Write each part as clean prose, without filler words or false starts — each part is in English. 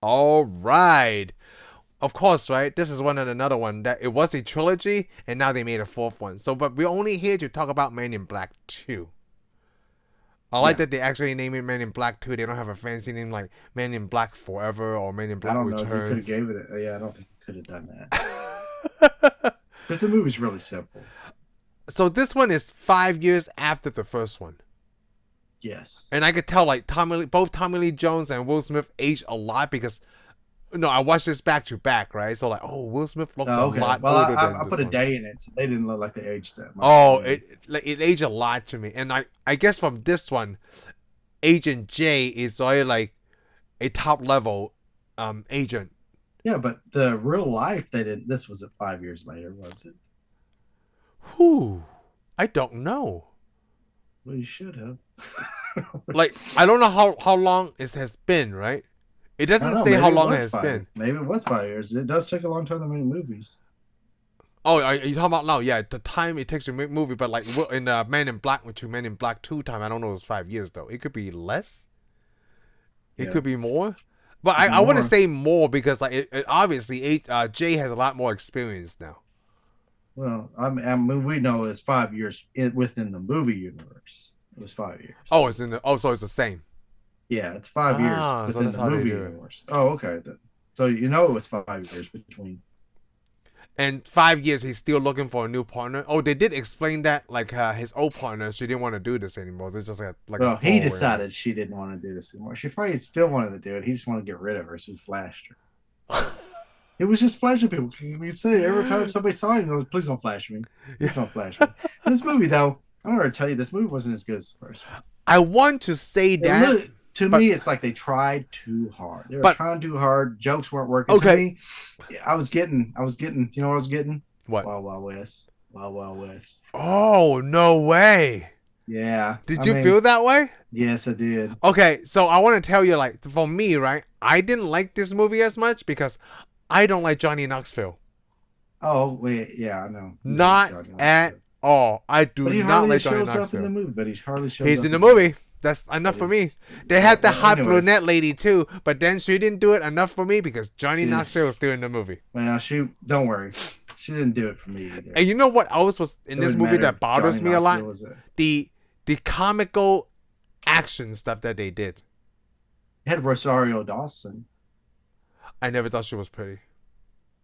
All right. Of course, right? This is another one that it was a trilogy, and now they made a fourth one. So, but we're only here to talk about Men in Black 2. I like that they actually name it Men in Black 2. They don't have a fancy name like Men in Black Forever or Men in Black Returns. I don't know if they could have gave it. Yeah, I don't think they could have done that. Because the movie's really simple. So this one is 5 years after the first one. Yes. And I could tell like both Tommy Lee Jones and Will Smith aged a lot because I watched this back to back, right? So like, Will Smith looks a lot older than I put a day in it, so they didn't look like they aged that much. It aged a lot to me. And I guess from this one, Agent J is already like a top level agent. Yeah, but the real life this was 5 years later, was it? I don't know. Well, you should have. Like, I don't know how long it has been, right? It doesn't say how long it has been. Maybe it was 5 years. It does take a long time to make movies. Oh, are you talking about now? Yeah, the time it takes to make a movie, but like in Men in Black 2 time, I don't know if it's 5 years though. It could be less. It could be more. But I wouldn't say more because like it obviously Jay has a lot more experience now. Well, I mean, we know it's 5 years within the movie universe. It was 5 years. Oh, so it's the same. Yeah, it's 5 years within the movie universe. Oh, okay. So it was 5 years between. And 5 years, he's still looking for a new partner. Oh, they did explain that, like his old partner, she didn't want to do this anymore. They're just like. He decided she didn't want to do this anymore. She probably still wanted to do it. He just wanted to get rid of her, so he flashed her. It was just flashing people. We say every time somebody saw him, please don't flash me. Please don't flash me. And this movie, though, I'm going to tell you, this movie wasn't as good as the first one. I want to say that. Really, to me, it's like they tried too hard. They were trying too hard. Jokes weren't working. Okay. To me, I was getting, you know what I was getting? What? Wild Wild West. Wild Wild West. Oh, no way. Yeah. Did you feel that way? Yes, I did. Okay, so I want to tell you, like, for me, right, I didn't like this movie as much because I don't like Johnny Knoxville. Oh, wait, yeah, I know. Not at all. I do not like Johnny Knoxville. He hardly shows up in the movie, but he hardly shows up. He's in the movie. That's enough for me. They had the hot brunette lady too, but then she didn't do it enough for me because Johnny Knoxville was still in the movie. Well, don't worry. She didn't do it for me either. And you know what else was in this movie that bothers me a lot? The comical action stuff that they did. It had Rosario Dawson. I never thought she was pretty.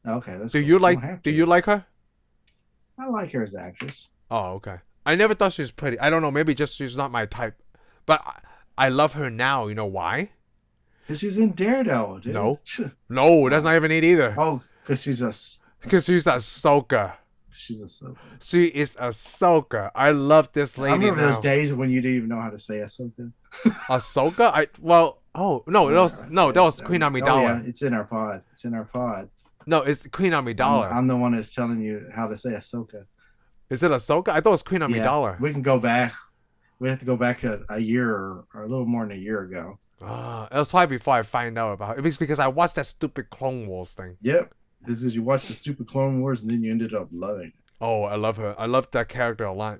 Okay, that's Do you like her? I like her as an actress. Oh, okay. I never thought she was pretty. I don't know. Maybe just she's not my type. But I love her now. You know why? Because she's in Daredevil, dude. No, that's not even it either. Oh, because she's Ahsoka. She's Ahsoka. She is Ahsoka. I love this lady. I remember those days when you didn't even know how to say Ahsoka. Ahsoka? That was Queen Amidala. Oh, yeah, it's in our pod. No, it's Queen Amidala. I'm the one that's telling you how to say Ahsoka. Is it Ahsoka? I thought it was Queen Amidala. We can go back. We have to go back a year or a little more than a year ago. It was probably before I find out about it. It was because I watched that stupid Clone Wars thing. Yep. This is because you watched the stupid Clone Wars and then you ended up loving it. Oh, I love her. I love that character a lot.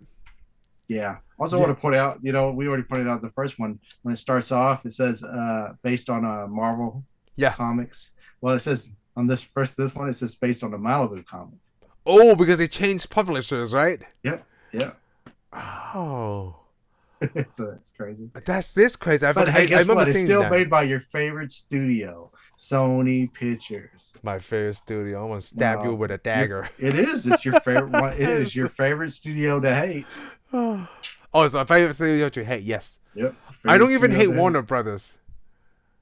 Yeah. Also want to point out, we already pointed out the first one. When it starts off, it says based on Marvel comics. Well, it says on this one, it says based on a Malibu comic. Oh, because they changed publishers, right? Yep. Yeah. Oh. It's crazy. That's this crazy. I remember what? It's still made by your favorite studio, Sony Pictures. My favorite studio. I'm gonna stab you with a dagger. It is. It's your favorite one. It is your favorite studio to hate. Oh, it's my favorite studio to hate. Yes. Yep. I don't even hate Warner Brothers.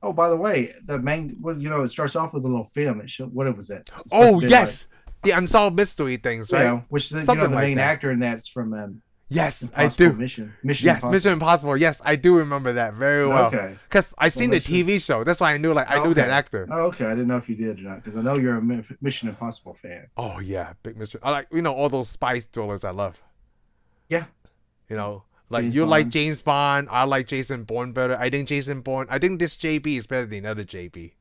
Oh, by the way, the main. Well, it starts off with a little film. What was that? Oh yes, the unsolved mystery things, right? Yeah. Which the main actor in that's from. Yes, I do. Mission Impossible. Mission Impossible. Yes, I do remember that very well. Okay. Because I seen the TV show. That's why I knew. I knew that actor. Oh, okay. I didn't know if you did or not. Because I know you're a Mission Impossible fan. Oh yeah, big Mission. I like all those spy thrillers. I love. Yeah. James Bond. Like James Bond. I like Jason Bourne better. I think this JB is better than other JB.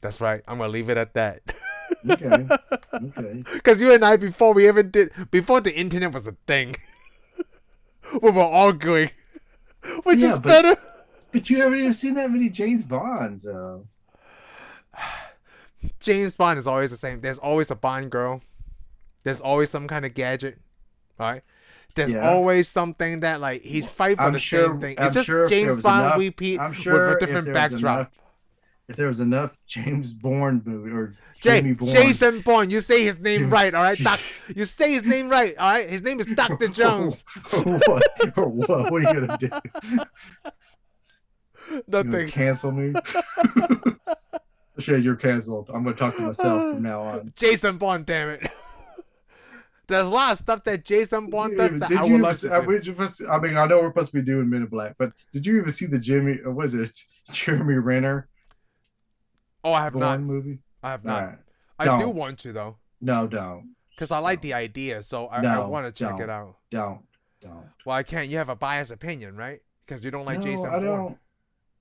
That's right. I'm gonna leave it at that. Okay. Because you and I, before the internet was a thing, we were arguing. Which is better? But you haven't even seen that many James Bonds, though. James Bond is always the same. There's always a Bond girl. There's always some kind of gadget, right? There's Yeah. always something that like he's fighting for the same thing. It's I'm just sure if there James was Bond enough, repeat I'm with a sure if different there was backdrop. enough, if there was enough James Bourne movie or Jamie Bourne. Jason Bourne, you say his name Jim- right, all right? You say his name right, all right? His name is Dr. Jones. What? Or what? What are you gonna do? You Nothing. gonna cancel me? Sure, you're canceled. I'm gonna talk to myself from now on. Jason Bourne, damn it. There's a lot of stuff that Jason Bourne does that Did I you would even love see, to do. I mean, I know we're supposed to be doing Men in Black, but did you even see the Jeremy Renner Oh, I have Bourne not. movie? I have not. Nah, I do don't. want to, though. No, don't. Because I like the idea, so I No, want to check don't. it out. Don't. Well, I can't. You have a biased opinion, right? Because you don't like No, Jason I Bourne. don't.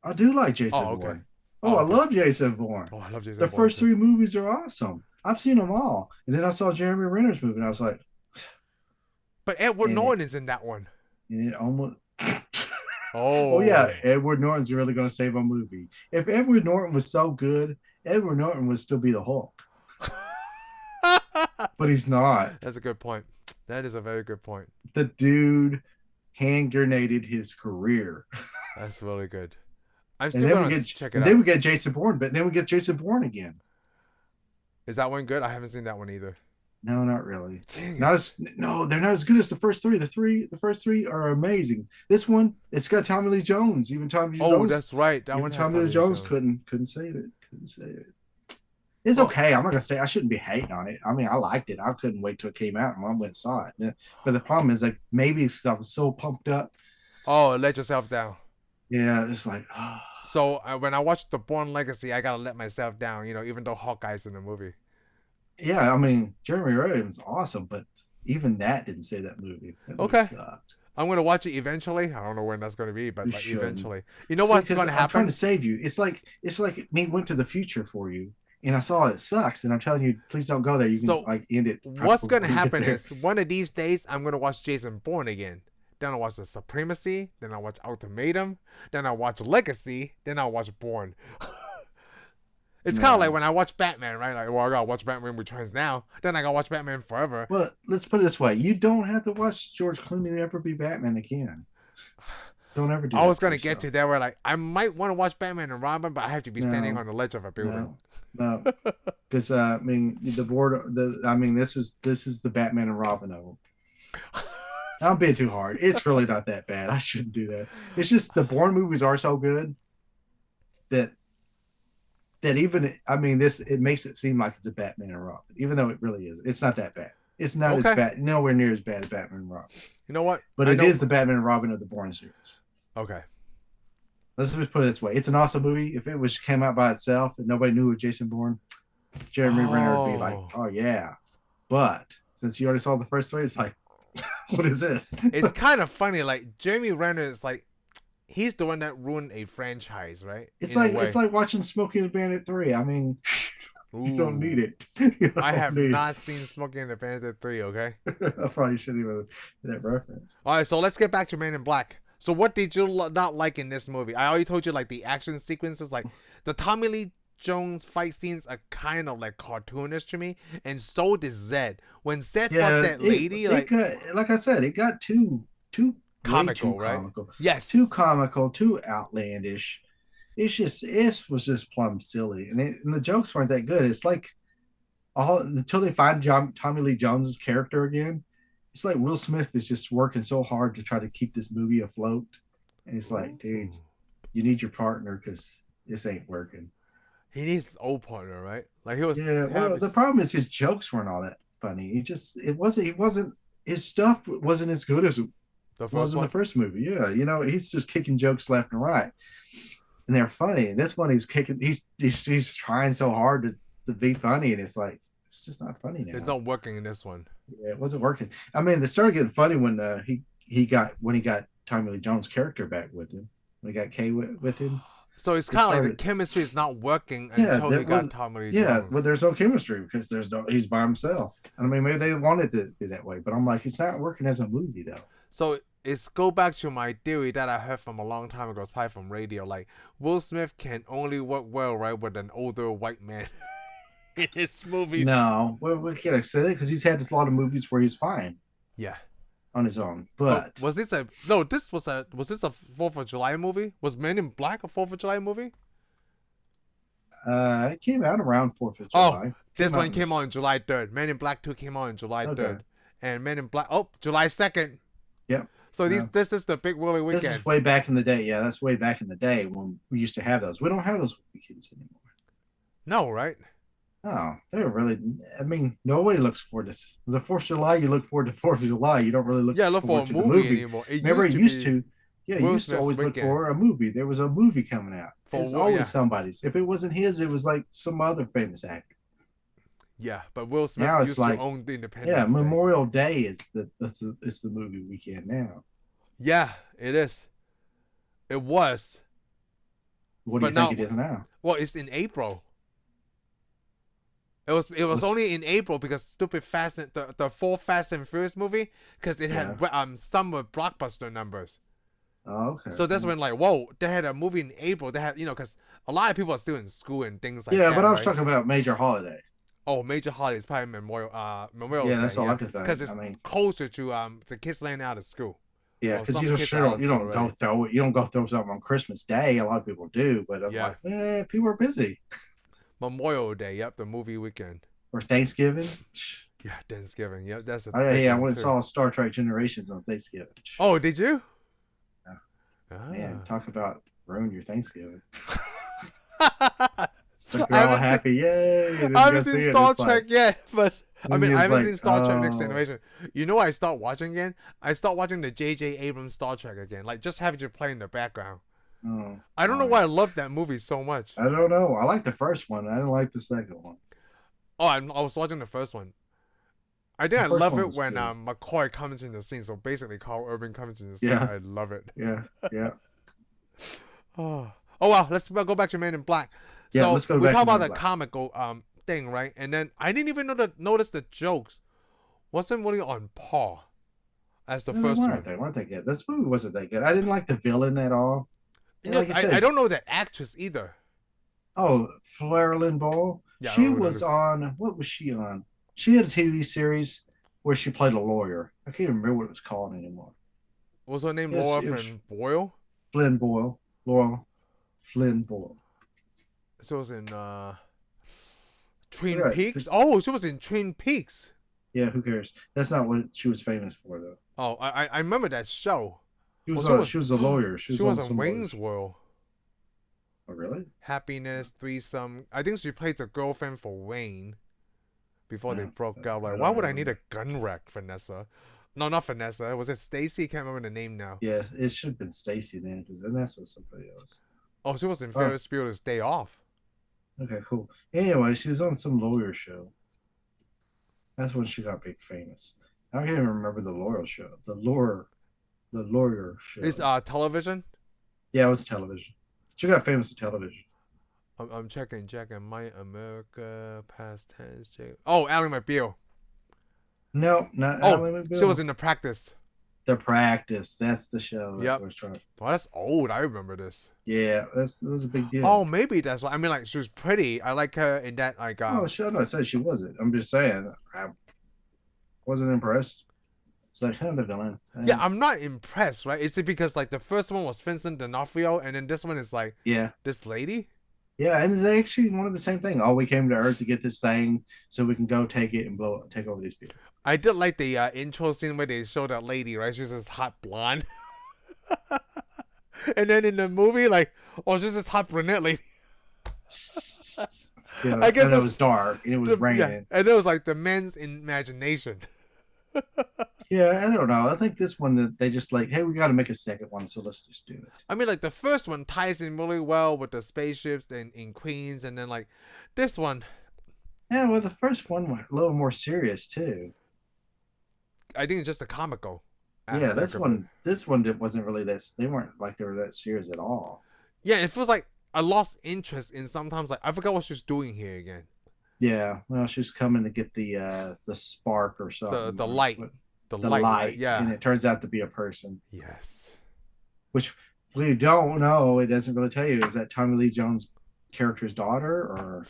I do like Jason Oh, okay. Bourne. Oh, I okay. love Jason Bourne. Oh, I love Jason The Bourne. first too. 3 movies are awesome. I've seen them all. And then I saw Jeremy Renner's movie, and I was like, But Edward And Norton is in that one. and it almost. Oh. Oh, yeah. Edward Norton's really going to save a movie. If Edward Norton was so good, Edward Norton would still be the Hulk. But he's not. That's a good point. That is a very good point. The dude hand grenaded his career. That's really good. I'm And still then going we to get check it and out. then we get Jason Bourne, but then we get Jason Bourne again. Is that one good? I haven't seen that one either. No, not really. Dang Not it. as no, they're not as good as the first 3. The first 3 are amazing. This one, it's got Tommy Lee Jones. Even Tommy Lee Oh, Jones. that's right. That Even one has Tommy Lee Jones Jones. couldn't save it. Couldn't save it. It's okay. I'm not gonna say I shouldn't be hating on it. I mean, I liked it. I couldn't wait till it came out and I went and saw it. Yeah. But the problem is, like, maybe it's 'cause I was so pumped up. Oh, let yourself down. Yeah, it's like, So when I watched The Bourne Legacy, I gotta let myself down. Even though Hawkeye's in the movie. yeah. I mean, Jeremy Renner's awesome, but even that didn't save that movie. That movie Okay. sucked. I'm gonna watch it eventually. I don't know when that's gonna be, but You like shouldn't. eventually. You know See, what's 'cause gonna I'm trying happen? to save you. It's like me went to the future for you, and I saw it sucks, and I'm telling you, please don't go there. You can So, like end it. What's gonna before you get happen there. is one of these days I'm gonna watch Jason Bourne again. Then I'll watch The Supremacy. Then I'll watch Ultimatum. Then I'll watch Legacy. Then I'll watch Bourne. It's kind of Yeah. like when I watch Batman, right? Like, well, I gotta watch Batman Returns now. Then I gotta watch Batman Forever. Well, let's put it this way: you don't have to watch George Clooney ever be Batman again. Don't ever do. I that was gonna to get to yourself. that where like I might want to watch Batman and Robin, but I have to be standing No. on the ledge of a building. No, because I mean this is the Batman and Robin of them. I'm being too hard. It's really not that bad. I shouldn't do that. It's just the Bourne movies are so good that even it makes it seem like it's a Batman and Robin, even though it really is. It's not that bad. It's not Okay. as bad, nowhere near as bad as Batman and Robin. You know what? But I it know- is the Batman and Robin of the Bourne series. Okay. Let's just put it this way: it's an awesome movie. If it came out by itself and nobody knew it was Jason Bourne, Jeremy Renner would be like, Oh. "Oh yeah." But since you already saw the first 3, it's like, what is this? It's kind of funny. Like Jeremy Renner is like, he's the one that ruined a franchise, right? It's In a like way. it's like watching Smokey and the Bandit 3. I mean, you don't Ooh. need it. You I don't have need not seen Smoking and the Bandit 3, okay? it. I probably shouldn't even do that reference. All right, so let's get back to Man in Black. So what did you not like in this movie? I already told you, like, the action sequences, like, the Tommy Lee Jones fight scenes are kind of, like, cartoonish to me, and so did Zed. When Zed fought that lady, like I said, it got too comical, way too right? comical. Yes. Too comical, too outlandish. It was just plumb silly, and the jokes weren't that good. It's like until they find Tommy Lee Jones's character again. It's like Will Smith is just working so hard to try to keep this movie afloat, and it's like, dude, you need your partner because this ain't working. He needs his old partner, right? Like, he was... Yeah, well, the problem is his jokes weren't all that funny. His stuff wasn't as good as the was first in one. the first movie. Yeah, he's just kicking jokes left and right, and they're funny. And this one, he's trying so hard to be funny, and it's like it's just not funny now. It's not working in this one. Yeah, it wasn't working. I mean, they started getting funny when he got Tommy Lee Jones' character back with him. When he got Kay with him. So it's kind of like the started- chemistry is not working Yeah, until that he got was- Tommy Lee Yeah, Jones. but there's no chemistry because he's by himself. I mean, maybe they wanted to be that way, but I'm like, it's not working as a movie though. So it's go back to my theory that I heard from a long time ago, it's probably from radio. Like Will Smith can only work well, right, with an older white man in his movies. No, well, we can't say that because he's had a lot of movies where he's fine Yeah. on his own. But was this a 4th of July movie? Was Men in Black a 4th of July movie? it came out around 4th of Oh, July. this one came out on July 3rd. Men in Black 2 came out on July 3rd. And Men in Black, July 2nd. Yep. So this is the big Willie weekend. This is way back in the day. Yeah, that's way back in the day when we used to have those. We don't have those weekends anymore. No, right? Oh, they're really. I mean, nobody looks forward to the 4th of July. You look forward to 4th of July. You don't really look for forward a to movie the movie anymore. Remember, it used to. Yeah, you used to always look weekend. for a movie. There was a movie coming out. It's always somebody's. If it wasn't his, it was like some other famous actor. Yeah, but Will Smith now it's used like, to own the Independence Yeah, Day. Memorial Day is the movie weekend now. Yeah, it is. It was. What do you think it is now? Well, it's in April. It was only in April because stupid the 4th Fast and Furious movie, because it had summer blockbuster numbers. Oh, okay. So that's when, like, whoa, they had a movie in April. They had, because a lot of people are still in school and things like that. Yeah, but I was talking about major holiday. Oh, major holidays, probably Memorial Yeah, that's all I can think. Because it's closer to the kids laying out of school. Yeah, because you don't go throw something on Christmas Day. A lot of people do, but I'm like, people are busy. Memorial Day, yep, the movie weekend. Or Thanksgiving. Yeah, Thanksgiving, yep, that's I went and saw Star Trek Generations on Thanksgiving. Oh, did you? Yeah. Man, talk about ruin your Thanksgiving. So I all happy, yay! I haven't seen Star Trek yet, but I haven't seen Star Trek Next oh. Generation. You know what I start watching again? I start watching the J.J. Abrams Star Trek again. Like, just having it play in the background. Oh, I don't know why I love that movie so much. I don't know. I like the first one. I didn't like the second one. Oh, I was watching the first one. I love it when McCoy comes in the scene. So basically, Carl Urban comes in the scene. Yeah. I love it. Yeah, yeah. Oh well, let's go back to Men in Black. Yeah, so let's go we back talk to about Men the in comical thing, right? And then I didn't even notice the jokes wasn't really on par as the first one. They weren't that good. This movie wasn't that good. I didn't like the villain at all. Like I don't know that actress either. Oh, Lara Flynn Boyle. Yeah, she was on. What was she on? She had a TV series where she played a lawyer. I can't even remember what it was called anymore. What was her name? Lara Flynn Boyle. Flynn Boyle. Laura Flynn Boyle. So it was in Twin Peaks. Oh, she was in Twin Peaks. Yeah, who cares? That's not what she was famous for, though. Oh, I remember that show. She was a lawyer. She was on Wayne's World. Oh, really? Happiness, Threesome. I think she played the girlfriend for Wayne before they broke up. Like, why would I need a gun rack, Vanessa? No, not Vanessa. Was it Stacy? Can't remember the name now. Yeah, it should have been Stacy then, because Vanessa was somebody else. Oh, she was in Ferris Bueller's Day Off. Okay, cool. Anyway, she was on some lawyer show. That's when she got big famous. I can't even remember the lawyer show. The lawyer show. It's television? Yeah, it was television. She got famous for television. I'm checking. My America, past tense. Oh, Ally McBeal. No, not Ally McBeal. She was in The Practice. The Practice. That's the show. Yep. I was trying. Oh, that's old. I remember this. Yeah, that was a big deal. Oh, maybe that's why. I mean, like, she was pretty. I like her in that, like. Oh, sure. No, I said she wasn't. I'm just saying. I wasn't impressed. It's like kind of the villain. Yeah, I'm not impressed, right? Is it because, like, the first one was Vincent D'Onofrio, and then this one is, like, this lady? Yeah, and they actually wanted the same thing. Oh, we came to Earth to get this thing so we can go take it and take over these people. I did like the intro scene where they showed that lady, right? She was this hot blonde. And then in the movie, like, she's this hot brunette lady. Yeah, I guess it was dark and it was raining. Yeah, and it was like the men's imagination. Yeah, I don't know. I think this one, they just like, hey, we got to make a second one, so let's just do it. I mean, like, the first one ties in really well with the spaceships in Queens, and then, like, this one. Yeah, well, the first one was a little more serious, too. I think it's just a comical. Yeah, this one wasn't really that, they weren't like they were that serious at all. Yeah, it feels like I lost interest in sometimes, like, I forgot what she's doing here again. Yeah, well, she's coming to get the spark or something. The light. the the light, light, right? Yeah. and it turns out to be a person. Yes. Which we don't know. It doesn't really tell you. Is that Tommy Lee Jones' character's daughter or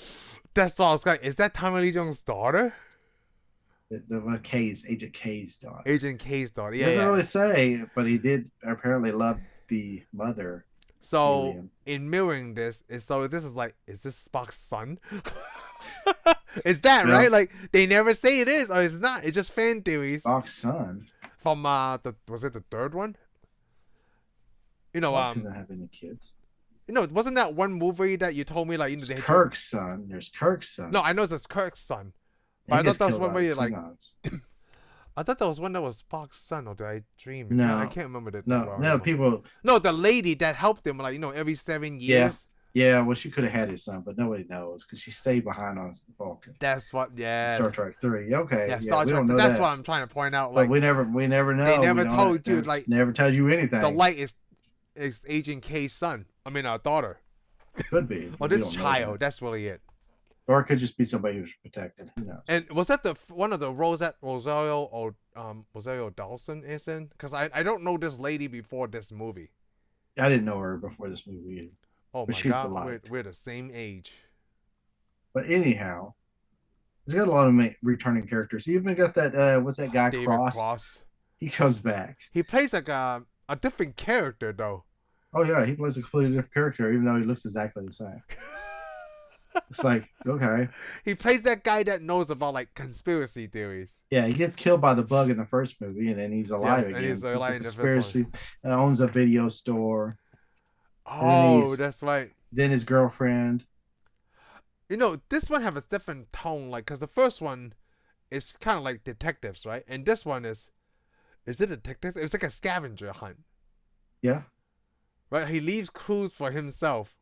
That's all I was going. Is that Tommy Lee Jones' daughter? Agent K's daughter? Agent K's daughter. He Yeah, doesn't yeah. really say, but he did apparently love the mother. So alien. in mirroring this, is this Spock's son? Is that right? Like they never say it is or it's not. It's just fan theories. Spock's son. From was it the third one? Spock doesn't have any kids. Wasn't that one movie that you told me like it's Kirk's son? There's Kirk's son. No, I know it's Kirk's son. But I thought that was one where you're like I thought that was one that was Spock's son, or did I dream? No, I can't remember that. No, people. No, the lady that helped him, like every 7 years. Yeah. Well, she could have had his son, but nobody knows because she stayed behind on Vulcan. That's what. Yeah. Star Trek 3. Okay. Yeah, Star Trek. That's what I'm trying to point out. Like but we never know. They never told you. Like never tells you anything. The light is Agent K's son. I mean, our daughter. Could be. Or this child. That's really it. Or it could just be somebody who's protected. Who knows? And was that one of the roles that Rosario Dawson is in? Because I don't know this lady before this movie. I didn't know her before this movie either. Oh my God, we're the same age. But anyhow, he's got a lot of returning characters. He even got that what's that guy David Cross? He comes back. He plays like a different character though. Oh yeah, he plays a completely different character, even though he looks exactly the same. It's like, okay. He plays that guy that knows about like conspiracy theories. Yeah, he gets killed by the bug in the first movie, and then he's alive again. And he's alive in conspiracy. Owns a video store. Oh, that's right. Then his girlfriend. This one have a different tone, like, because the first one is kind of like detectives, right? And this one is it a detective? It's like a scavenger hunt. Yeah. Right? He leaves clues for himself.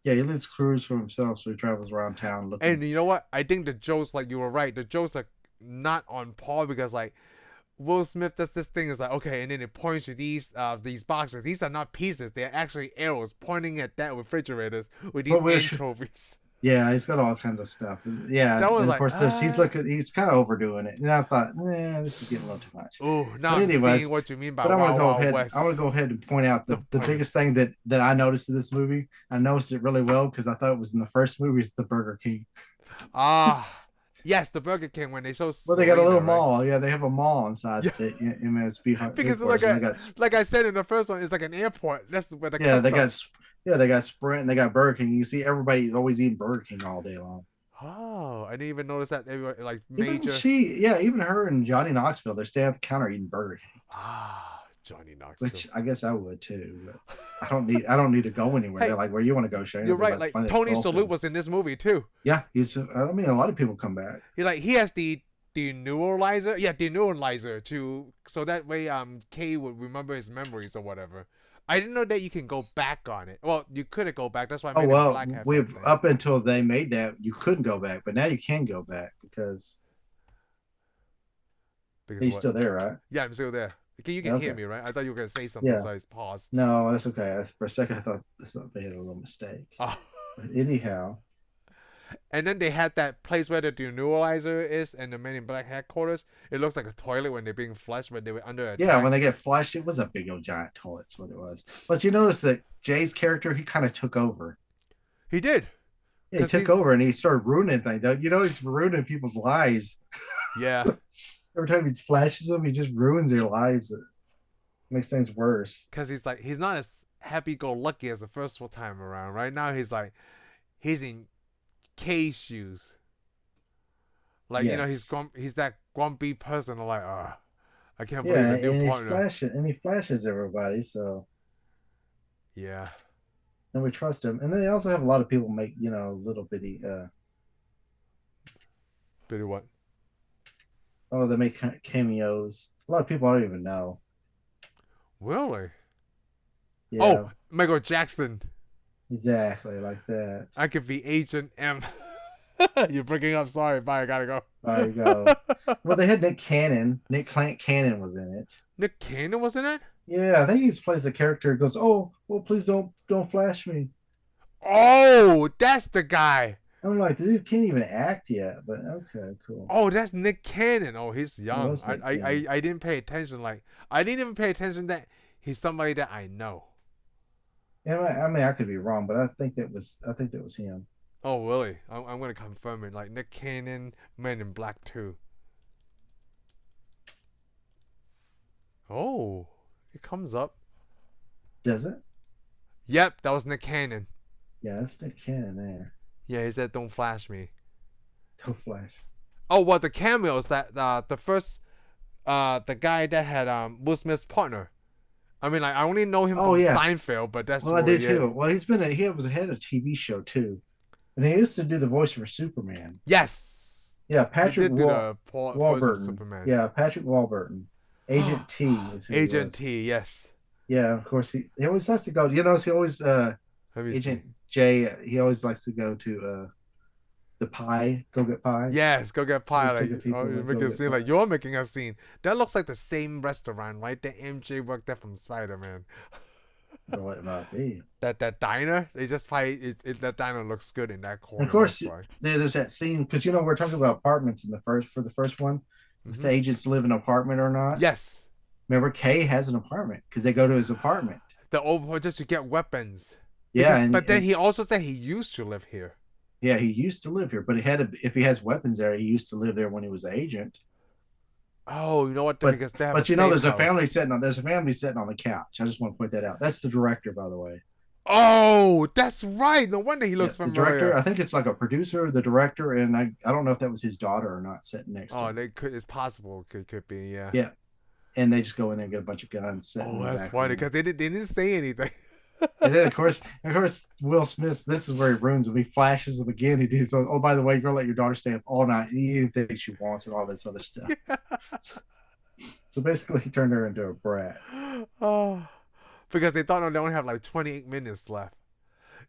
Yeah, he leaves clues for himself, so he travels around town looking. And you know what? I think the jokes, like you were right, the jokes are not on par because, like, Will Smith does this thing is like, okay, and then it points to these boxes. These are not pieces; they're actually arrows pointing at that refrigerators with these anchovies. Yeah, he's got all kinds of stuff. Yeah, and of course, he's kind of overdoing it. And I thought, this is getting a little too much. Oh, now I'm seeing what you mean by Wild West. I want to go ahead and point out the biggest thing that I noticed in this movie. I noticed it really well because I thought it was in the first movie. It's the Burger King. Yes, the Burger King when they show. Well, they got a little mall. Yeah, they have a mall inside the MSB. Because like I said in the first one, it's like an airport. That's where the they got Sprint and they got Burger King. You see everybody always eating Burger King all day long. Oh, I didn't even notice that. Everybody, like major. Even her and Johnny Knoxville, they're staying at the counter eating Burger King. Johnny Knoxville. Which I guess I would too. But I don't need to go anywhere. Hey, they're like, where you want to go, Shane? You're right. Like Tony Shalhoub was in this movie too. Yeah, a lot of people come back. He has the deneuralizer. Yeah, deneuralizer so that way Kay would remember his memories or whatever. I didn't know that you can go back on it. Well, you couldn't go back. That's why I made up until they made that, you couldn't go back, but now you can go back because he's still there, right? Yeah, I'm still there. You can hear me, right? I thought you were going to say something, so I paused. No, that's okay. For a second, I thought they had a little mistake. Oh. But anyhow. And then they had that place where the deneuralizer is and the Men in Black headquarters. It looks like a toilet when they're being flushed, but they were under attack. Yeah, when they get flushed, it was a big old giant toilet. That's what it was. But you notice that Jay's character, he kind of took over. He did. Yeah, he took over and he started ruining things. He's ruining people's lives. Yeah. Every time he flashes them, he just ruins their lives. It makes things worse. Because he's not as happy-go-lucky as the first time around. Right now, he's in Kay's shoes. Like, he's that grumpy person. Like, I can't believe a new partner. He flashes everybody, so. Yeah. And we trust him. And then they also have a lot of people make, little bitty. Bitty what? Oh, they make cameos. A lot of people I don't even know. Really? Yeah. Oh, Michael Jackson. Exactly, like that. I could be Agent M. You're breaking up. Sorry, bye. I gotta go. There you go. Well, they had Nick Cannon. Nick Cannon was in it. Nick Cannon was in it? Yeah, I think he plays the character who goes, "Oh, well, please don't flash me." Oh, that's the guy. I'm like, the dude can't even act yet. But okay, cool. Oh, that's Nick Cannon. Oh, he's It young. was Nick Cannon. I didn't pay attention. Like, I didn't even pay attention that he's somebody that I know. Yeah, I mean, I could be wrong, but I think that was him. Oh, really? I'm gonna confirm it. Like Nick Cannon, Men in Black 2. Oh, it comes up. Does it? Yep, that was Nick Cannon. Yeah, that's Nick Cannon there. Yeah, he said, "Don't flash me." Don't flash. Oh, well, the cameos that the first the guy that had Will Smith's partner. I mean, like I only know him Oh from yeah. Seinfeld, but that's Well, I really did it. too. Well, he was ahead of a TV show too, and he used to do the voice for Superman. Yes, Yeah, he Patrick did do the voice of Warburton. Superman. Yeah, Patrick Warburton. Agent T is who he Agent was. T, yes. Yeah, of course he always likes to go. You know, he always Let me see. Agent J. He always likes to go to the pie. Go get pie. Yes, go get So pie. he's Like, taking oh, people you to make go a get scene like pie. you're making a scene. That looks like the same restaurant, right? That MJ worked at from Spider Man. Or it might be. That diner, they just probably that diner looks good in that And corner. of course, That's why. there's that scene because you know we're talking about apartments in the first one. If the Hmm. agents live in an apartment or not. Yes, Remember, Kay has an apartment because they go to his apartment. the old just to get weapons. Yeah, Because, and, but then and he also said he used to live here. yeah, he used to live here, but he had if he has weapons there, he used to live there when he was an agent. Oh, you know what? But Because they have a but you know, safe house. there's a family sitting on the couch. I just want to point that out. That's the director, by the way. Oh, that's right. No wonder he Yeah, looks the director. familiar. I think it's like a producer, the director, and I don't know if that was his daughter or not sitting next to Oh, him. they could. It's possible. Could be. Yeah. Yeah, and they just go in there and get a bunch of guns sitting Oh, in the that's back funny room. because they didn't say anything. And then of course, Will Smith. This is where he ruins him. He flashes them again. He does. Oh, by the way, you're gonna let your daughter stay up all night. Anything she wants and all this other stuff. So basically, he turned her into a brat. Oh, because they thought they only have like 28 minutes left.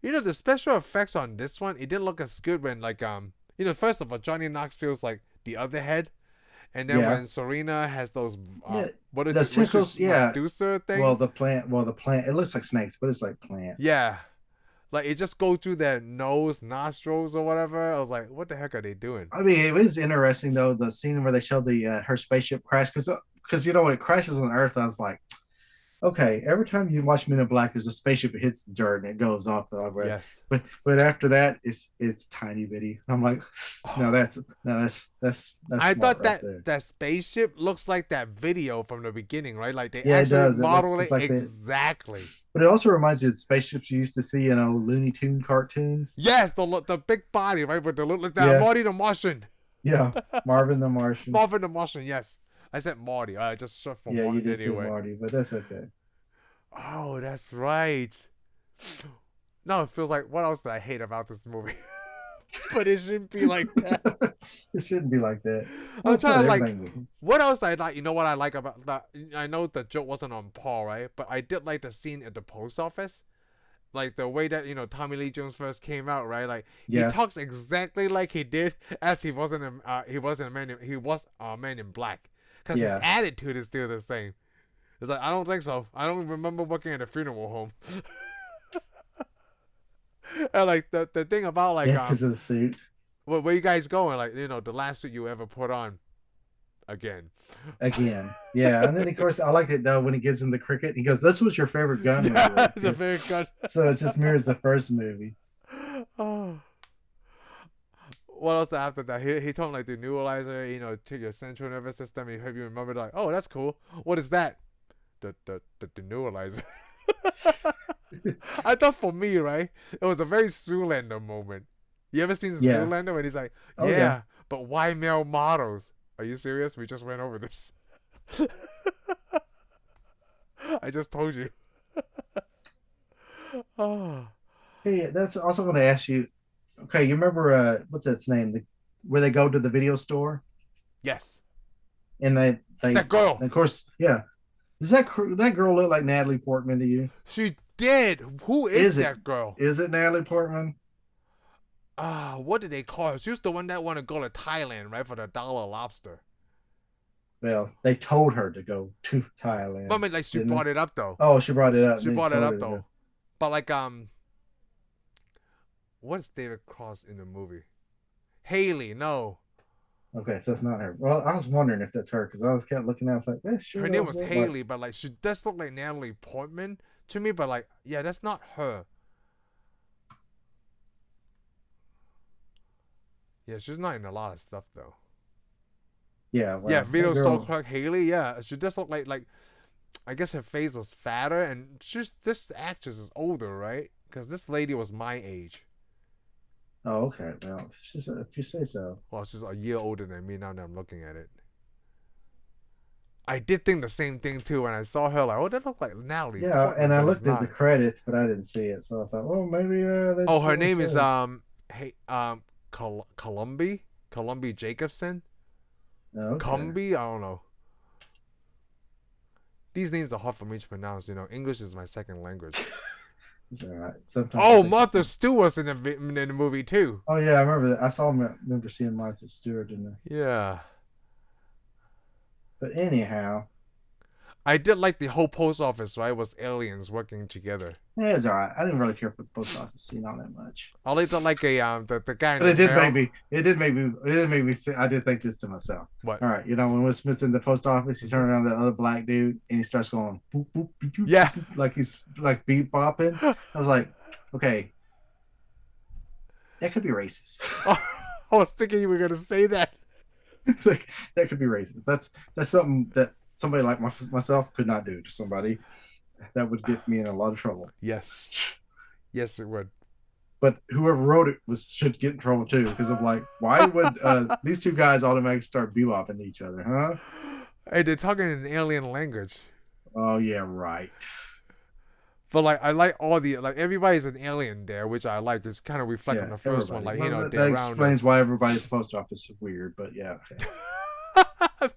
You know, the special effects on this one, it didn't look as good when like first of all, Johnny Knoxville's like the other head, and then Yeah. when Serena has those Yeah, what is the it? tentacles, yeah. Medusa thing. Well, the plant. It looks like snakes, but it's like plants. Yeah, like it just goes through their nose, nostrils, or whatever. I was like, what the heck are they doing? I mean, it was interesting though the scene where they showed the her spaceship crash because you know when it crashes on Earth, I was like, okay, every time you watch Men in Black, there's a spaceship that hits the dirt and it goes off. Yes. But after that, it's tiny bitty. I'm like, no, that's I smart thought right there. that spaceship looks like that video from the beginning, right? Like they Yeah, it actually does. It looks model just it like that. exactly. But it also reminds you of the spaceships you used to see in old Looney Tune cartoons. Yes, the big body, right? With the look like that Yeah. Marty the Martian. Yeah, Marvin the Martian. Marvin the Martian, yes. I said Marty. I just short for Yeah, you Martin did say anyway. Marty, but that's okay. Oh, that's right. No, it feels like what else did I hate about this movie? But it shouldn't be like that. It shouldn't be like that. I'm It's not trying to like everything. what else I like. You know what I like about that? I know the joke wasn't on Paul, right? But I did like the scene at the post office. Like the way that Tommy Lee Jones first came out, right? Like he Yeah. talks exactly like he did as he wasn't a man in black, because Yeah. his attitude is still the same. It's like I don't think so. I don't remember working at a funeral home. And like the thing about like Yeah, because of the suit. where you guys going? Like the last suit you ever put on. Again. Again. Yeah. And then of course I liked it though when he gives him the cricket. He goes, "This was your favorite gun." Yeah, it's a very good. So it just mirrors the first movie. Oh. What else after that? He told him like the neuralizer, to your central nervous system. Have you remembered like, oh, that's cool. What is that? The neuralizer. I thought for me, right, it was a very Zoolander moment. You ever seen Yeah. Zoolander when he's like, Oh, yeah, yeah. but why male models? Are you serious? We just went over this. I just told you. Oh. Hey, that's also going to ask you. Okay, you remember what's its name? Where they go to the video store Yes. and they That girl. and of course, yeah. Does that girl look like Natalie Portman to you? She did. Who Is it? that girl? Is it Natalie Portman? What did they call her? She was the one that wanted to go to Thailand, right, for the dollar lobster. Well, they told her to go to Thailand. I mean, like she didn't brought they? it up though. Oh, she brought it up. She brought it up though. But like What is David Cross in the movie? Haley, no. Okay, so it's not her. Well, I was wondering if that's her because I was kept looking at. I was like, "That sure Her name does was look like." Haley, but like she does look like Natalie Portman to me, but like yeah, that's not her. Yeah, she's not in a lot of stuff though. Yeah, Yeah, well, that video store girl. clerk Haley. Yeah, she does look like I guess her face was fatter, and she's this actress is older, right? Because this lady was my age. Oh, okay. Well, if you say so. Well, she's a year older than me now that I'm looking at it. I did think the same thing too when I saw her. Like, oh, that looked like Natalie Yeah, Portman, and I but it's looked at the not. credits, but I didn't see it, so I thought, well, maybe they Oh, just her didn't name is say. Columbi Jacobson. Oh, okay. Cumby, I don't know. These names are hard for me to pronounce. You know, English is my second language. It's all right. Sometimes I Oh, think it's. Martha Stewart's in the movie too. Oh yeah, I remember that. I saw remember seeing Martha Stewart in there. Yeah. But anyhow, I did like the whole post office, right? Was aliens working together. yeah, it's all right. I didn't really care for the post office scene all that much. I liked that like a the guy in But the mail. it did make me, it did make me. I did think this to myself. What? All right, when Will Smith's in the post office, he turned around to the other black dude and he starts going boop boop boop boop, Yeah. boop, like he's like beat bopping. I was like, okay, that could be racist. I was thinking you were gonna say that. It's like that could be racist. That's something that somebody like myself could not do to somebody. That would get me in a lot of trouble. Yes. Yes, it would. But whoever wrote it should get in trouble too, because I'm like, why would these two guys automatically start bebopping each other, huh? Hey, they're talking in an alien language. Oh yeah, right. But like, I like all the like everybody's an alien there, which I like. It's kind of reflecting Yeah, the first one, everybody. like Well, they're that around explains us. why everybody at the post office is weird. But yeah, okay.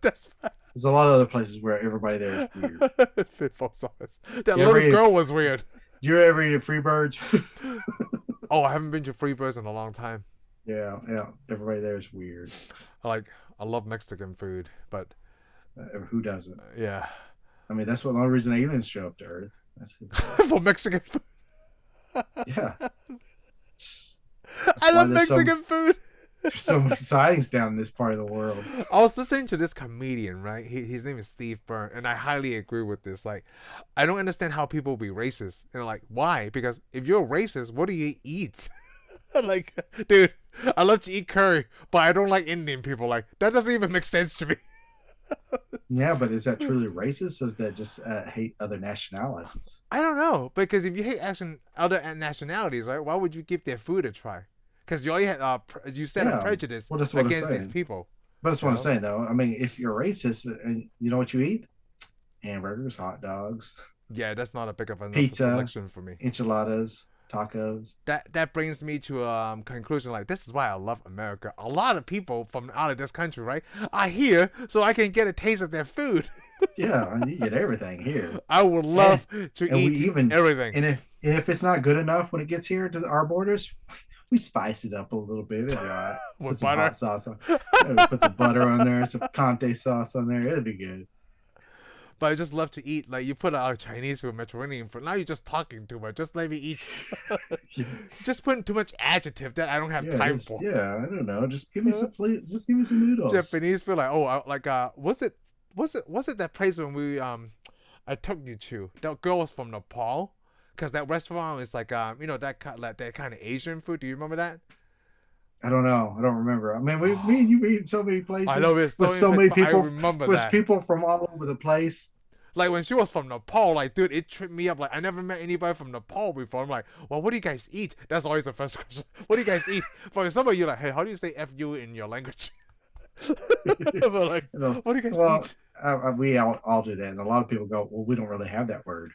That's There's a lot of other places where everybody there is weird. post office. That You little ever girl eat- was weird. Do you ever eat at Freebirds? Oh, I haven't been to Freebirds in a long time. Yeah, yeah. Everybody there is weird. I love Mexican food, but Who doesn't? yeah, I mean, that's what the only reason aliens show up to Earth. for Mexican food. Yeah. I love Mexican food. There's so many sightings down in this part of the world. I was listening to this comedian, right? His name is Steve Byrne, and I highly agree with this. Like, I don't understand how people be racist. And like, why? Because if you're racist, what do you eat? Like, dude, I love to eat curry, but I don't like Indian people. Like, that doesn't even make sense to me. Yeah, but is that truly racist, or is that just hate other nationalities? I don't know, because if you hate other nationalities, right? Why would you give their food a try? Because you already had you said a prejudice well, that's what against I'm these saying. people. But that's what I'm saying, though. I mean, if you're racist, and you know what you eat? Hamburgers, hot dogs, Yeah, that's not a big of enough pizza, selection for me. enchiladas, tacos. That brings me to a conclusion. Like, this is why I love America. A lot of people from out of this country, right, are here so I can get a taste of their food. Yeah, you get everything here. I would love to eat everything. And if it's not good enough when it gets here to our borders, we spice it up a little bit. It'll be all right. With Put some butter? hot sauce on. Put some butter on there, some Conte sauce on there. It'll be good. But I just love to eat. Like, you put out Chinese food, Mediterranean food. Now you're just talking too much. Just let me eat. Just putting too much adjective that I don't have time for. Yeah, I don't know. Just give me some just give me some noodles. Japanese food, like, was it that place when I took you to? That girl was from Nepal, because that restaurant is like that kind of Asian food. Do you remember that? I don't know. I don't remember. I mean, me and you eat so many places. I know it's so many people. I remember with that. People from all over the place. Like, when she was from Nepal, like, dude, it tripped me up. Like, I never met anybody from Nepal before. I'm like, well, what do you guys eat? That's always the first question. What do you guys eat? But some of you like, hey, how do you say "fu" in your language? But like, what do you guys eat? We all do that, and a lot of people go, "Well, we don't really have that word."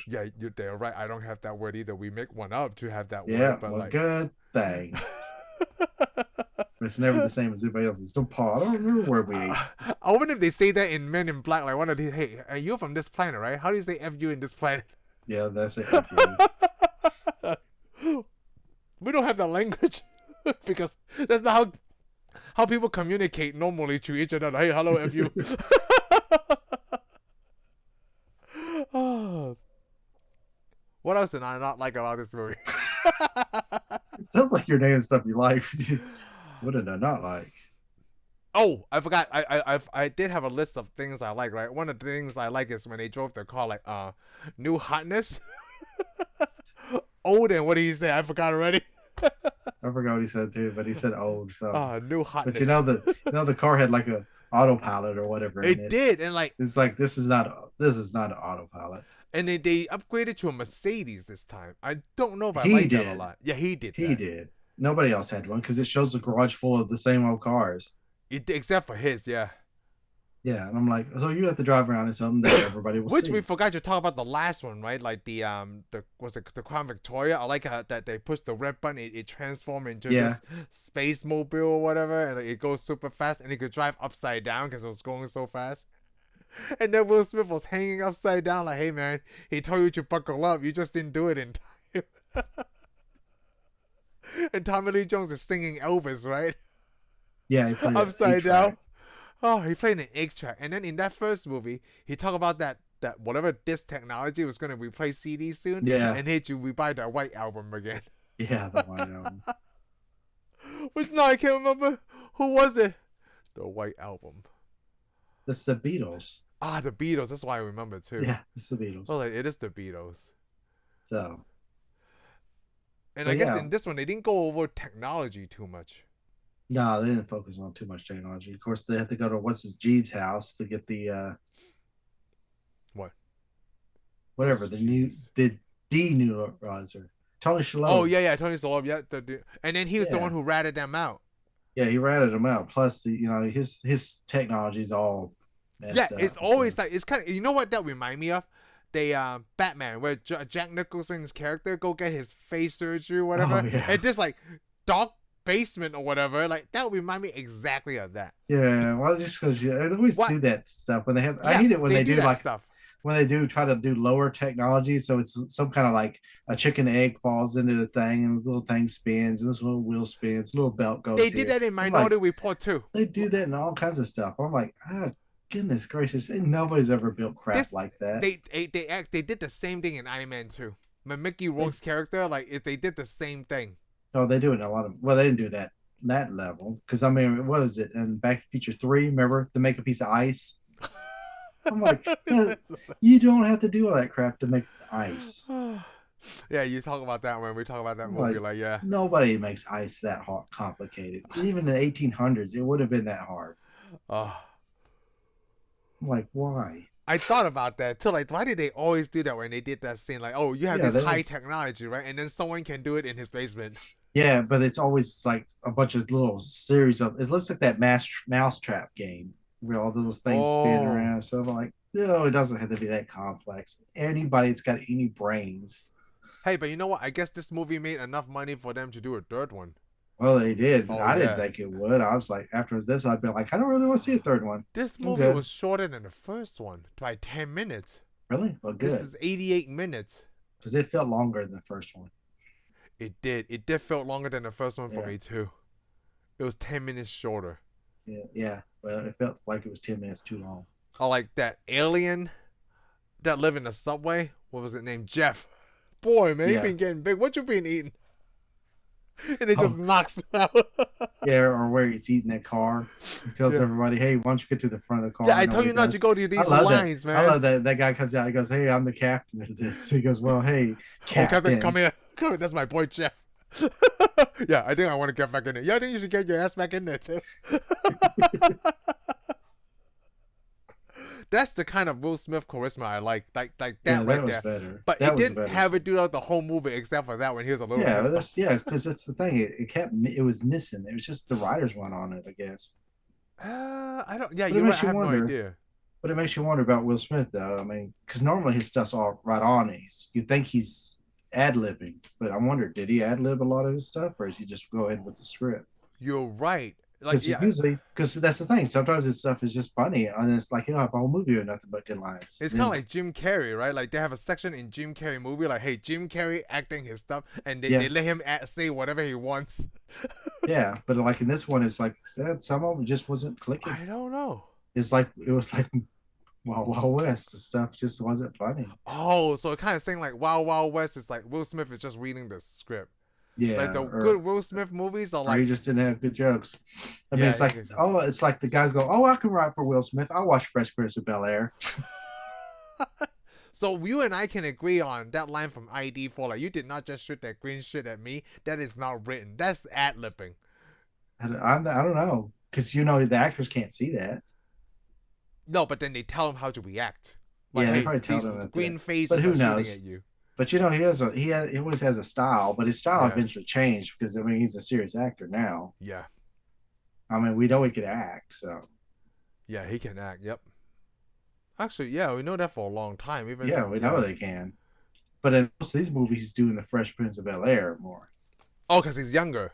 Yeah, you're there, right? I don't have that word either. We make one up to have that Yeah, word, but well, like, good thing. It's never the same as everybody else's. Don't Paul. I don't remember where we ate. I wonder if they say that in Men in Black. Like, one of these, hey, you're from this planet, right? How do you say "fu" in this planet? Yeah, that's it. We don't have that language because that's not how people communicate normally to each other. Hey, hello, "fu." Oh. What else did I not like about this movie? It sounds like you're naming stuff you like. What did I not like? Oh, I forgot. I did have a list of things I like. Right, one of the things I like is when they drove their car, like new hotness. Old and what did he say? I forgot already. I forgot what he said too, but he said old. So, New but hotness. the car had like a autopilot or whatever in It it. did, and like It's like this is not an autopilot. and they upgraded to a Mercedes this time. I don't know if I He like that a did. lot. Yeah, he did He that. did. Nobody else had one because it shows a garage full of the same old cars. Except for his, yeah. Yeah, and I'm like, so you have to drive around in something that everybody will Which see. we forgot to talk about the last one, right? Like the Crown Victoria. I like how that they push the red button, it transforms into Yeah. this space mobile or whatever, and like, it goes super fast, and it could drive upside down because it was going so fast. And then Will Smith was hanging upside down, like, "Hey man, he told you to buckle up, you just didn't do it in time." And Tommy Lee Jones is singing Elvis, right? Yeah, he played Upside track. down. Oh, he played an 8-track. And then in that first movie, he talked about that whatever disc technology was going to replace CDs soon. Yeah. And hit you, we buy that White Album again. Yeah, the White Album. Which, no, I can't remember. Who was it? The White Album. That's the Beatles. Ah, the Beatles. That's why I remember, too. Yeah, it's the Beatles. Well, it is the Beatles. So. And I guess in this one, they didn't go over technology too much. No, they didn't focus on too much technology. Of course, they had to go to what's his Jeeves' house to get the What? Whatever the new deneuralizer. Tony Shalhoub. Oh yeah, Tony Shalhoub. Yeah, and then he was the one who ratted them out. Yeah, he ratted them out. Plus, his technology is all messed up. It's always like it's kind of, you know what that remind me of? The Batman, where Jack Nicholson's character go get his face surgery or whatever, and this like dark basement or whatever, like that would remind me exactly of that. Yeah, well, just because they always do that stuff when they have. I hate it when they do like stuff. When they do try to do lower technology, so it's some kind of like a chicken egg falls into the thing, and this little thing spins, and this little wheel spins, little belt goes. They did that in Minority Report too. They do that in all kinds of stuff. I'm like, goodness gracious, and nobody's ever built crap like that. They did the same thing in Iron Man 2. When Mickey Rourke's character, like if they did the same thing. Oh, they do it in a lot of. Well, they didn't do that level because I mean, what was it? And Back to the Future 3, remember to make a piece of ice. I'm like, you don't have to do all that crap to make ice. Yeah, you talk about that when we talk about that movie, like yeah. Nobody makes ice that hard, complicated. Even in the 1800s, it would have been that hard. I'm like, why? I thought about that too. Like, why did they always do that when they did that scene? Like, oh, you have this high technology, right? And then someone can do it in his basement. Yeah, but it's always like a bunch of little series of. It looks like that mousetrap game where all those things spin around. So I'm like, no, it doesn't have to be that complex. Anybody that's got any brains. Hey, but you know what? I guess this movie made enough money for them to do a third one. Well, they did. I didn't think it would. I was like, after this, I'd be like, I don't really want to see a third one. This movie was shorter than the first one by 10 minutes. Really? Well, good. This is 88 minutes. Because it felt longer than the first one. It did. It did feel longer than the first one for me, too. It was 10 minutes shorter. Yeah. Well, it felt like it was 10 minutes too long. I like that alien that lived in the subway. What was it named? Jeff. Boy, man, he been getting big. What you been eating? And it just knocks out. Yeah, or where he's eating that car. He tells everybody, hey, why don't you get to the front of the car? Yeah, I told you not to go to these lines, man. I love that. That guy comes out. He goes, hey, I'm the captain of this. He goes, well, hey, captain. Come here. Come here. That's my boy, Jeff. Yeah, I think I want to get back in there. Yeah, I think you should get your ass back in there, too. That's the kind of Will Smith charisma I like. Like that right there. Better. But it didn't have it do out the whole movie except for that when he was a little because that's the thing. It was missing. It was just the writers went on it, I guess. I don't. Yeah, you have no idea. But it makes you wonder about Will Smith, though. I mean, because normally his stuff's all right on. You think he's ad-libbing, but I wonder, did he ad-lib a lot of his stuff, or is he just go ahead with the script? You're right. Because usually, because that's the thing. Sometimes his stuff is just funny, and it's like, have a whole movie with nothing but good lines. It's kind of like Jim Carrey, right? Like they have a section in Jim Carrey movie, like, hey, Jim Carrey acting his stuff, and they let him say whatever he wants. Yeah, but like in this one, it's like I said, some of it just wasn't clicking. I don't know. It was like Wild West. The stuff just wasn't funny. Oh, so it kind of saying like Wild West is like Will Smith is just reading the script. Like Yeah, the good Will Smith movies are or he like, just didn't have good jokes. I mean, yeah, it's like, English. oh, it's like the guys go, oh, I can write for Will Smith. I'll watch Fresh Prince of Bel Air. So you and I can agree on that line from ID4. Like, you did not just shoot that green shit at me. That is not written. That's ad-libbing. I don't know, because you know the actors can't see that. No, but then they tell him how to react. Like, Yeah, they hey, probably tell these them that. green But phases who are shooting at knows? you. But you know, he always has a style, but his style Yeah. eventually changed because I mean he's a serious actor now. Yeah. I mean, we know he could act, so Yeah, he can act. Yep. Actually, yeah, we know that for a long time. Even yeah, we know they can. But in most of these movies, he's doing the Fresh Prince of Bel Air more. Oh, because he's younger.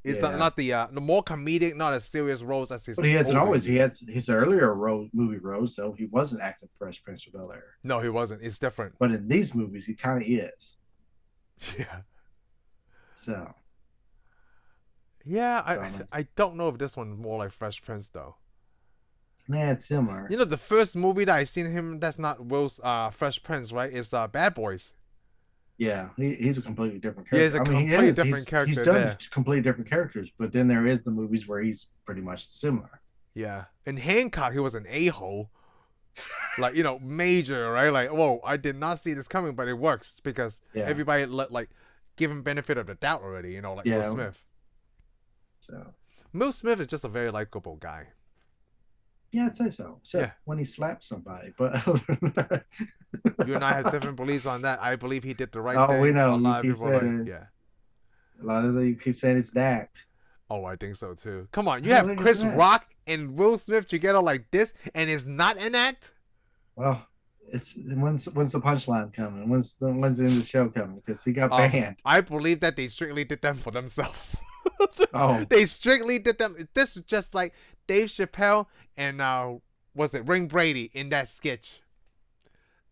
It's Yeah. not the more comedic, not as serious roles as his. But he hasn't older always. He years. had his earlier movie roles, so he wasn't acting Fresh Prince of Bel Air. No, he wasn't. It's different. But in these movies, he kind of is. Yeah. So. Yeah, I don't know if this one's more like Fresh Prince though. Man, it's similar. You know, the first movie that I seen him that's not Will's Fresh Prince, right? Is Bad Boys. Yeah, he's a completely different character. Yeah, he's a completely different character. He's done there. completely different characters, but then there is the movies where he's pretty much similar. Yeah. In Hancock, he was an a-hole. Like, you know, major, right? Like, whoa, I did not see this coming, but it works because everybody like give him benefit of the doubt already, you know, like Will Smith. So Will Smith is just a very likable guy. Yeah, I'd say so. Except when he slaps somebody. But you and I have different beliefs on that. I believe he did the right thing. Oh, we know. A lot of people A lot of you keep saying it's an act. Oh, I think so too. Come on, you have Chris Rock and Will Smith together like this, and it's not an act. Well, it's when's the punchline coming? When's the end of the show coming? Because he got banned. I believe that they strictly did them for themselves. Oh, they strictly did them. This is just like Dave Chappelle and was it Ring Brady in that sketch?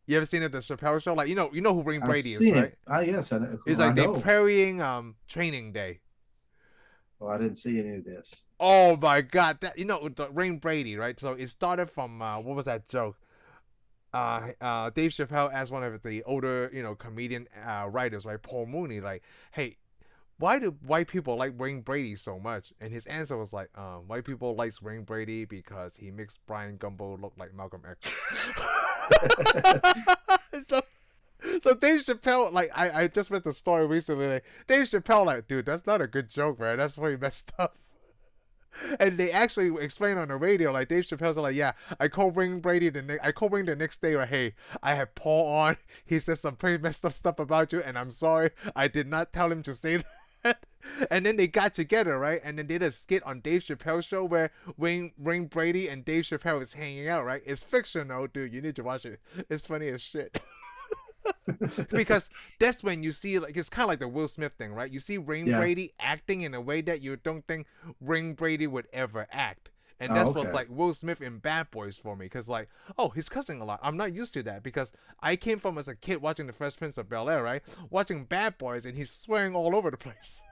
You ever seen it, the Chappelle show? Like you know who Ring Brady is, right? Yes, I know. It's like they're parrying Training Day. Oh, I didn't see any of this. Oh my God! The Ring Brady, right? So it started from what was that joke? Dave Chappelle asked one of the older, comedian writers, right, Paul Mooney, like, "Hey, why do white people like Ring Brady so much?" And his answer was like, "White people like Ring Brady because he makes Brian Gumbo look like Malcolm X." So Dave Chappelle, like, I just read the story recently. Like, Dave Chappelle, like, dude, that's not a good joke, man. That's really messed up. And they actually explain on the radio, like Dave Chappelle's like, yeah, I called Ring Brady the next day, like, hey, I had Paul on. He said some pretty messed up stuff about you, and I'm sorry, I did not tell him to say that. And then they got together, right? And then they did a skit on Dave Chappelle's show where Ring Brady and Dave Chappelle is hanging out, right? It's fictional, dude. You need to watch it. It's funny as shit. Because that's when you see, like, it's kind of like the Will Smith thing, right? You see Ring Brady acting in a way that you don't think Ring Brady would ever act. And that's what's like Will Smith in Bad Boys for me. Because, like, oh, he's cussing a lot. I'm not used to that because I came from as a kid watching The Fresh Prince of Bel Air, right? Watching Bad Boys, and he's swearing all over the place.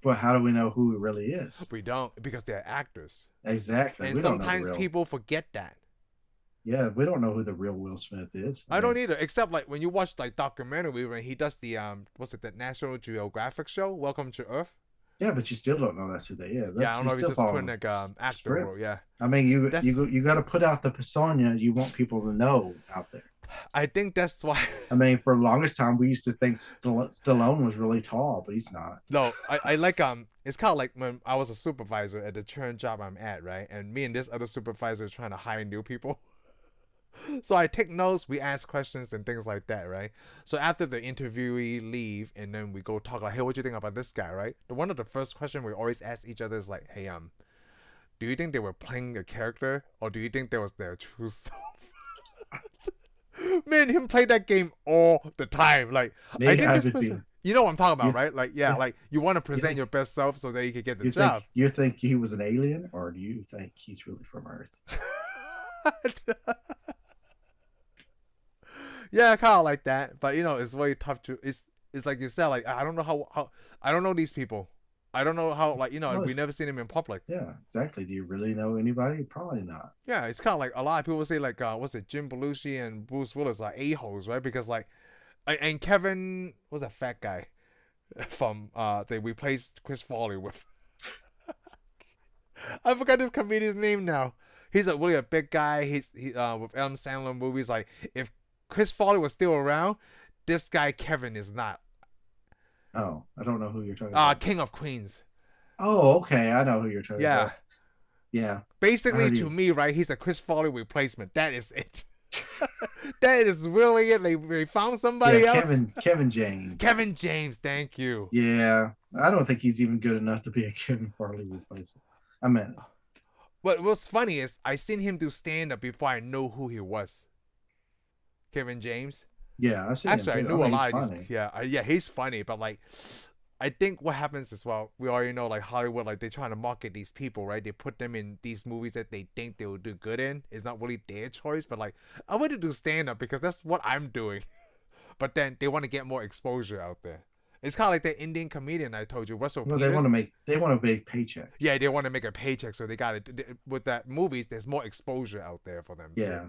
But how do we know who he really is? We don't, because they're actors. Exactly. And sometimes people forget that. Yeah, we don't know who the real Will Smith is. I don't either, except like when you watch like documentary when he does the the National Geographic show, Welcome to Earth. Yeah, but you still don't know that's who they is. I don't know if he's just putting like actor role. Yeah, I mean you got to put out the persona you want people to know out there. I think that's why. I mean, for the longest time we used to think Stallone was really tall, but he's not. No, I like it's kind of like when I was a supervisor at the current job I'm at, right? And me and this other supervisor are trying to hire new people. So I take notes, we ask questions and things like that, right? So after the interviewee leave and then we go talk like, hey, what do you think about this guy, right? One of the first questions we always ask each other is like, hey, do you think they were playing a character or do you think that was their true self? Me and him play that game all the time. Like, I think this person, you know what I'm talking about, right? Like, like you want to present your best self so that you can get the job. You think he was an alien or do you think he's really from Earth? Yeah, kind of like that, but it's very tough to. It's like you said, like I don't know how I don't know these people. I don't know how, like, we never seen him in public. Yeah, exactly. Do you really know anybody? Probably not. Yeah, it's kind of like a lot of people say like, what's it, Jim Belushi and Bruce Willis are a-holes, right? Because like, and Kevin, what's that fat guy? from they replaced Chris Farley with. I forgot this comedian's name now. He's a really a big guy. He with Adam Sandler movies. Like if Chris Farley was still around, this guy Kevin is not. Oh, I don't know who you're talking about. King of Queens. Oh, okay. I know who you're talking Yeah. about. Yeah. Basically, to me, right, he's a Chris Farley replacement. That is it. That is really it. They found somebody else. Kevin James. Kevin James, thank you. Yeah. I don't think he's even good enough to be a Kevin Farley replacement. I mean, what's funny is I seen him do stand-up before I know who he was. Kevin James. Yeah, I knew a lot of these. Yeah, he's funny, but like, I think what happens is, well, we already know, like Hollywood, like they're trying to market these people, right? They put them in these movies that they think they will do good in. It's not really their choice, but like, I want to do stand-up because that's what I'm doing. But then they want to get more exposure out there. It's kind of like the Indian comedian I told you, Russell Peters. They want a big paycheck. Yeah, they want to make a paycheck, so they got it. With that movies, there's more exposure out there for them. Yeah.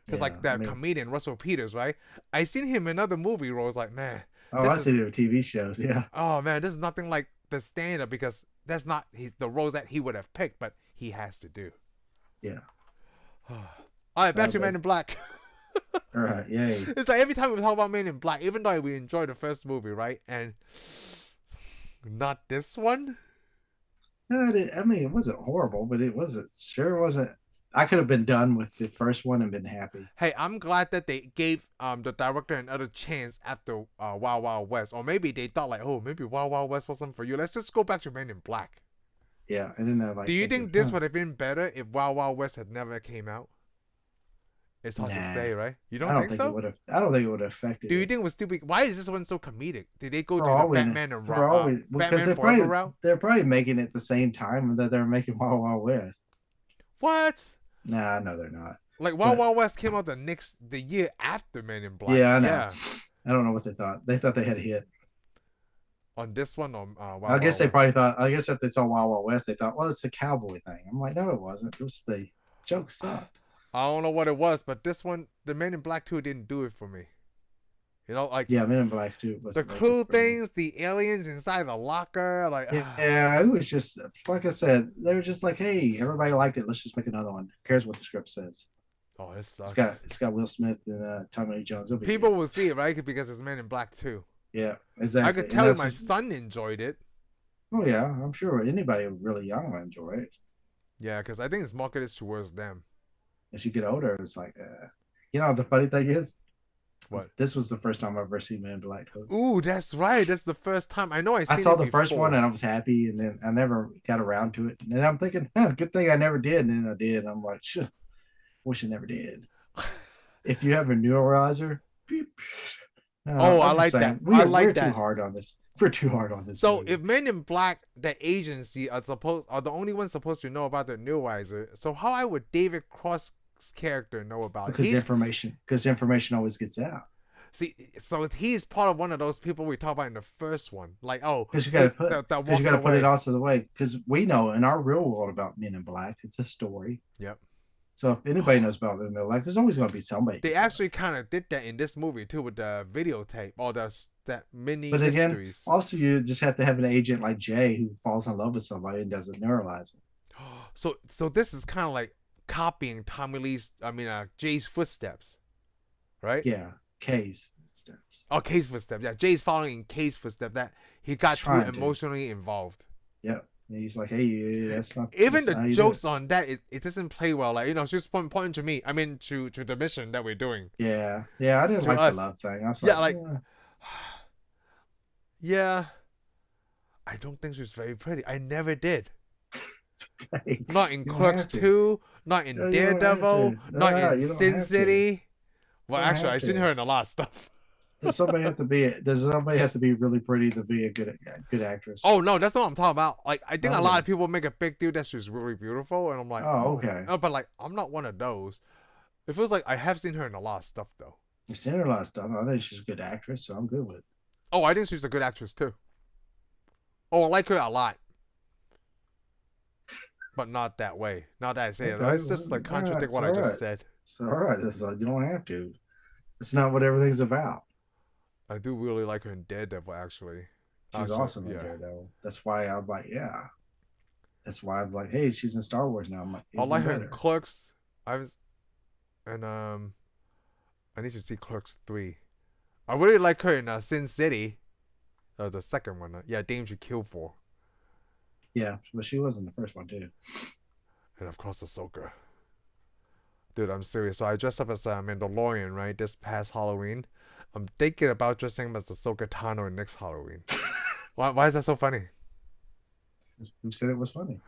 Because like that comedian Russell Peters, right? I seen him in other movie roles. Like, man. Oh, I seen it in TV shows. Yeah. Oh man, this is nothing like the stand-up because that's not the roles that he would have picked, but he has to do. Yeah. All right, back to Men in Black. All right, yay. It's like every time we talk about Men in Black, even though we enjoyed the first movie, right? And not this one. No, I mean, it wasn't horrible, but it wasn't. I could have been done with the first one and been happy. Hey, I'm glad that they gave the director another chance after Wild Wild West. Or maybe they thought like, oh, maybe Wild Wild West wasn't for you. Let's just go back to Men in Black. Yeah, and then they're like, do you think this would have been better if Wild Wild West had never came out? It's hard to say, right? You don't think so? I don't think it would have affected. Do you think it was stupid? Why is this one so comedic? Did they go to the Batman and Batman Forever route? They're probably making it at the same time that they're making Wild Wild West. What? Nah, no, they're not. Like Wild Wild West came out the year after Men in Black. Yeah, I know. Yeah. I don't know what they thought. They thought they had a hit on this one. I guess they probably thought. I guess if they saw Wild Wild West, they thought, well, it's a cowboy thing. I'm like, no, it wasn't. It was the joke sucked. I don't know what it was, but this one, the Men in Black 2 didn't do it for me. You know, like Men in Black 2 was the cool things, the aliens inside the locker, like yeah, it was just like I said, they were just like, hey, everybody liked it, let's just make another one. Who cares what the script says? Oh, this sucks. It's got Will Smith and Tommy Lee Jones. People will see it, right? Because it's Men in Black 2. Yeah, exactly. I could tell my son enjoyed it. Oh yeah, I'm sure anybody really young will enjoy it. Yeah, because I think it's marketed towards them. As you get older, it's like, you know, the funny thing is, what? This was the first time I've ever seen Men in Black. Ooh, that's right. That's the first time. I know I saw the first one and I was happy, and then I never got around to it. And I'm thinking, good thing I never did. And then I did. I'm like, wish I never did. If you have a neuralizer, I like that. We're too hard on this. We're too hard on this. So if Men in Black, the agency, are the only ones supposed to know about the neuralizer, so how would David Cross's character know about it? Because information always gets out. See, so he's part of one of those people we talked about in the first one. Like, because you got to put it also the way, because we know in our real world about Men in Black, it's a story. Yep. So if anybody knows about Men in Black, there's always going to be somebody. They actually kind of did that in this movie too, with the videotape, all that mini. But again, mysteries. Also you just have to have an agent like Jay who falls in love with somebody and does a neuralizer. So this is kind of like copying Jay's footsteps, right? Yeah, Kay's footsteps. Oh, Kay's footsteps. Yeah, Jay's following Kay's footsteps. That he got too emotionally involved. Yeah. And he's like, hey, that's not. Even the jokes on that, it doesn't play well. Like, you know, she's pointing to me. I mean, to the mission that we're doing. Yeah, I didn't like the love thing. I was yeah. I don't think she's very pretty. I never did. It's okay. Not in Clerks 2, not in Daredevil, not in Sin City. Well, actually, I've seen her in a lot of stuff. Does somebody have to be really pretty to be a good actress? Oh no, that's not what I'm talking about. Like, I think a lot of people make a big deal that she's really beautiful, and I'm like, okay. No, but like, I'm not one of those. It feels like I have seen her in a lot of stuff though. You've seen her in a lot of stuff. I think she's a good actress, so I'm good with it. Oh, I think she's a good actress too. Oh, I like her a lot, but not that way. Not that I say it. It's just like contradict what I just said. It's all right. You don't have to. It's not what everything's about. I do really like her in Daredevil, actually. She's Actually, awesome in yeah. Daredevil. That's why I'm like, yeah. That's why I'm like, hey, she's in Star Wars now. I'm like, I even like her in better. Clerks. I was and I need to see Clerks 3. I really like her in Sin City. The second one. Yeah, Danger Kill for. Yeah, but she was in the first one too. And of course Ahsoka. Dude, I'm serious. So I dressed up as a Mandalorian, right? This past Halloween. I'm thinking about dressing up as Ahsoka Tano next Halloween. Why is that so funny? Who said it was funny?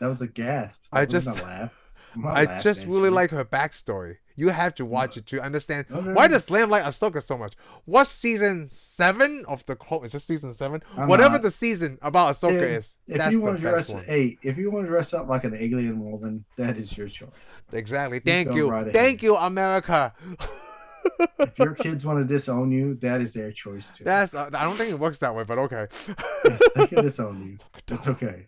That was a gasp. I That wasn't just a laugh. I'm not I laughing just at really you. like her backstory. You have to watch No. it to understand Okay. why does Lamb like Ahsoka so much. What's season 7 of the Clone? Is this season 7? I'm Whatever not. the season about Ahsoka is, If that's you the want to best dress, one. hey, if you want to dress up like an alien woman, that is your choice. Exactly. You Thank go you. right Thank ahead. you, America. If your kids want to disown you, that is their choice too. That's I don't think it works that way, but okay. Yes, they can disown you. That's okay.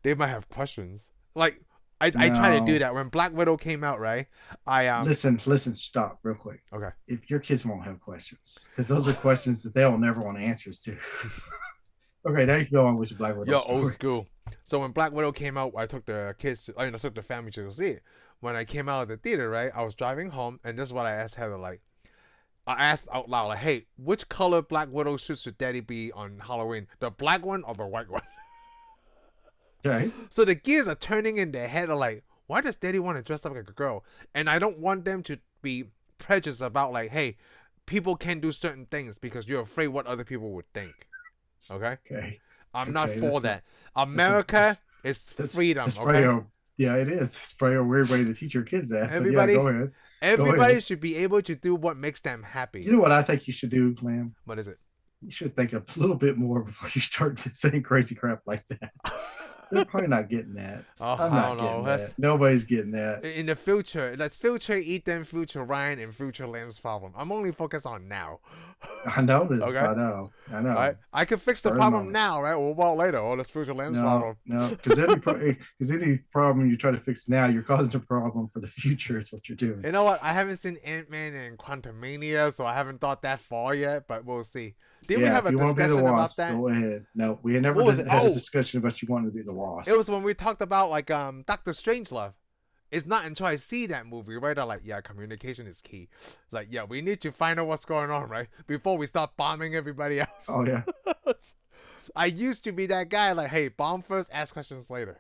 They might have questions. Like I try to do No. that when Black Widow came out, right? I Listen, stop real quick. Okay. If your kids won't have questions, because those are questions that they'll never want answers to. Okay, now you can go on with your Black Widow Yo, story. old school. So when Black Widow came out, I took the kids. I took the family to go see it. When I came out of the theater, right, I was driving home, and this is what I asked Heather. Like, I asked out loud, like, "Hey, which color Black Widow suit should Daddy be on Halloween? The black one or the white one?" Okay. So the gears are turning in their head. Are like, why does Daddy want to dress up like a girl? And I don't want them to be prejudiced about like, hey, people can do certain things because you're afraid what other people would think. Okay. Okay. I'm not Okay, for that. America is freedom. That's Okay. yeah, it is. It's probably a weird way to teach your kids that. Everybody, But yeah, go ahead. everybody should be able to do what makes them happy. You know what I think you should do, Lamb? What is it? You should think a little bit more before you start saying crazy crap like that. They're probably not getting that. Oh, I'm I not don't know. getting that. Nobody's getting that. In the future, that's future Ethan, future Ryan, and future Lamb's problem. I'm only focused on now. I know this. Okay. I know. Right? I can fix the problem now, right? What about later? Oh, that's future Lamb's problem. No, because any problem you try to fix now, you're causing a problem for the future. Is what you're doing. You know what? I haven't seen Ant-Man and Quantumania, so I haven't thought that far yet, but we'll see. Didn't we have a discussion about that? Go ahead. No, we had never had a discussion about you wanting to be the Wasp. It was when we talked about like Doctor Strangelove. It's not until I see that movie, right? I'm like, yeah, communication is key. Like, yeah, we need to find out what's going on, right? Before we start bombing everybody else. Oh, yeah. I used to be that guy, like, hey, bomb first, ask questions later.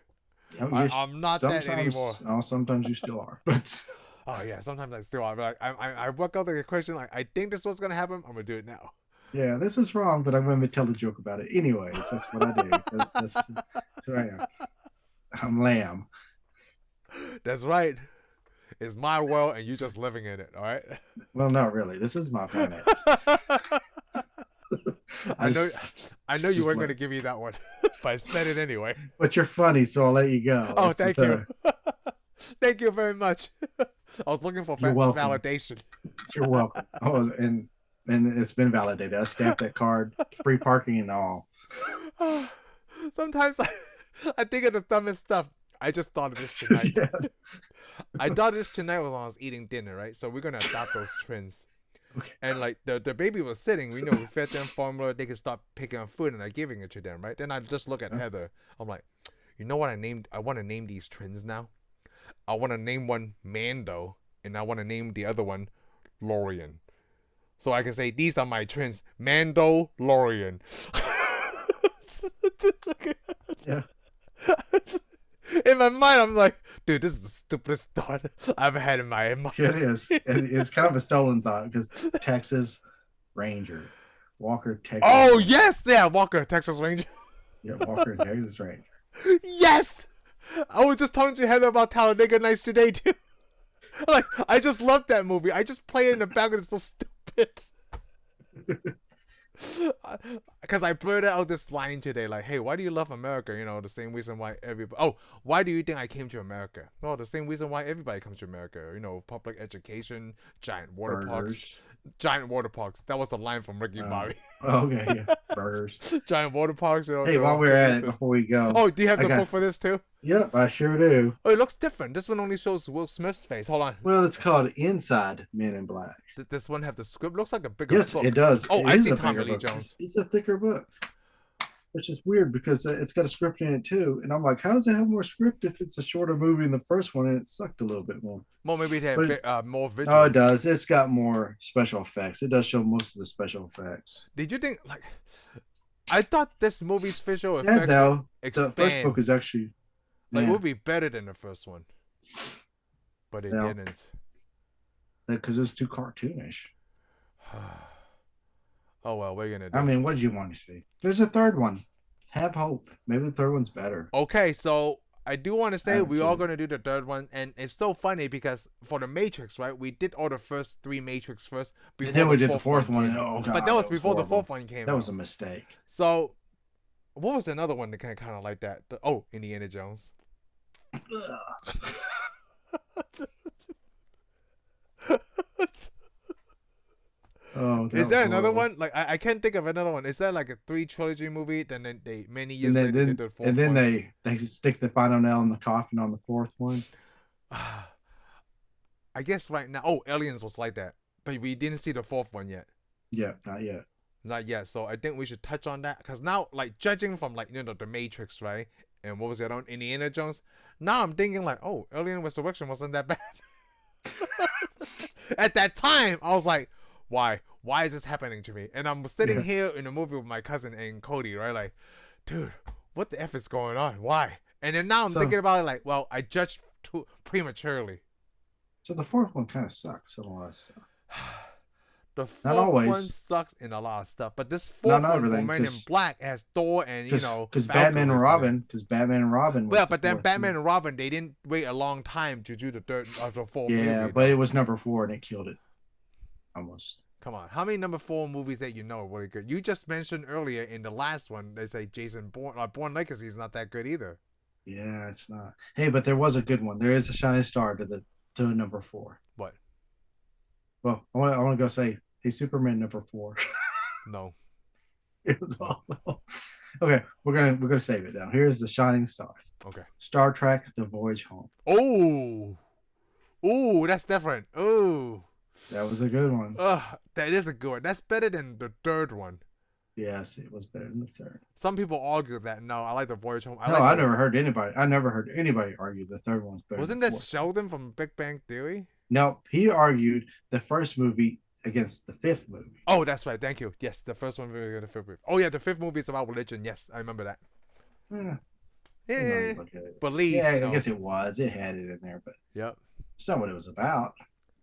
I'm not that anymore. Oh, sometimes you still are, but oh yeah, sometimes I still are. But I work out the equation. Like, I think this is what's gonna happen. I'm gonna do it now. Yeah, this is wrong, but I'm going to tell a joke about it anyways. That's what I do. That's who I am. I'm Lamb. That's right. It's my world, and you just living in it. All right. Well, not really. This is my planet. I know you weren't going to give me that one, but I said it anyway. But you're funny, so I'll let you go. Oh, thank you. Thank you very much. I was looking for validation. You're welcome. Oh, and it's been validated. I stamped that card, free parking and all. Sometimes I think of the dumbest stuff. I just thought of this tonight. Yeah. I thought of this tonight when I was eating dinner, right? So we're gonna adopt those twins. Okay. And like the baby was sitting, we fed them formula, they could start picking on food, and I'm giving it to them, right? Then I just look at Heather. I'm like, you know what I want to name these twins now. I want to name one Mando, and I want to name the other one Lorian. So I can say, these are my twins, Mando, Lorian. Yeah. In my mind, I'm like, dude, this is the stupidest thought I've ever had in my mind. It is. It's kind of a stolen thought because Texas Ranger. Walker, Texas. Oh, Ranger. Yes. Yeah, Walker, Texas Ranger. Yeah, Walker, Texas Ranger. Yes. I was just talking to Heather about Talladega Nights today, too. Like, I just love that movie. I just play it in the background. It's so stupid. Because I blurted out this line today, like, hey, why do you love America? The same reason why everybody... Oh, why do you think I came to America? No, the same reason why everybody comes to America. Public education, giant water parks. Giant water parks. That was the line from Ricky Bobby. Oh, okay, yeah. Burgers. Giant water parks. Hey, while we're at it, before we go... Oh, do you have the book for this, too? Yep, I sure do. Oh, it looks different. This one only shows Will Smith's face. Hold on. Well, it's called Inside Men in Black. Does this one have the script? Looks like a bigger book. Yes, it does. Oh, I see Tommy Lee Jones. It's a thicker book. which is weird because it's got a script in it too. And I'm like, how does it have more script if it's a shorter movie than the first one and it sucked a little bit more? Well, maybe they But have more oh, it visuals. does. It's got more special effects. It does show most of the special effects. Did you think like? I thought this movie's visual Yeah, effects would though the first book expand. is actually Like it yeah, would be better than the first one, but it yeah, didn't. because it's too cartoonish. Oh well, we're gonna I do. mean, what did you want to see? There's a third one. Have hope. Maybe the third one's better. Okay, so I do want to I say haven't we seen are it. gonna do the third one, and it's so funny because for the Matrix, right? We did all the first three Matrix first And before then the we did the fourth fourth one one, came and out. oh But god, that was that was before the horrible. fourth one came That was out. a mistake. So what was another one that kind of like that? Oh, Indiana Jones. Oh, that Is was there another horrible. one? Like I can't think of another one. Is that like a three trilogy movie? Then they many years later did the And fourth then one. they stick the final nail in the coffin on the fourth one. I guess right now. Oh, Aliens was like that, but we didn't see the fourth one yet. Yeah, not yet. Not yet. So I think we should touch on that because now, like judging from like the Matrix, right? And what was the other one? Indiana Jones. Now I'm thinking like, oh, Alien Resurrection wasn't that bad. At that time, I was like, why? Why is this happening to me? And I'm sitting Yeah. here in a movie with my cousin and Cody, right? Like, dude, what the F is going on? Why? And then now I'm So thinking about it like, well, I judged too prematurely. so the fourth one kind of sucks in a lot of stuff. The Not fourth one always. sucks in a lot of stuff, but this Not fourth one for everything, Men in Black has Thor and because Batman and Valkyries in it. Robin, Well, was the but then fourth Batman movie. and Robin, they didn't wait a long time to do the third of the fourth Yeah, movie. but Though. it was number 4 and it killed it almost. Come on, how many number 4 movies that you know are really good? You just mentioned earlier in the last one, they say Jason Bourne Legacy is not that good either. Yeah, it's not. Hey, but there was a good one. There is a shining star to number 4. What? Well, I want to go say, hey, Superman number 4. No. It was awful. Okay, we're gonna save it now. Here's the shining star. Okay. Star Trek: The Voyage Home. Oh, that's different. Oh, That was a good one. that is a good one. That's better than the third one. Yes, it was better than the third. Some people argue that. No, I like the Voyage Home. I never heard anybody argue the third one's better. Wasn't than that the fourth. Sheldon from Big Bang Theory? No, he argued the first movie against the fifth movie. Oh, that's right. Thank you. Yes, the first one, the fifth movie. Oh yeah, the fifth movie is about religion. Yes, I remember that. Yeah, believe. Yeah, I guess it was. It had it in there, but Yep. it's not what it was about.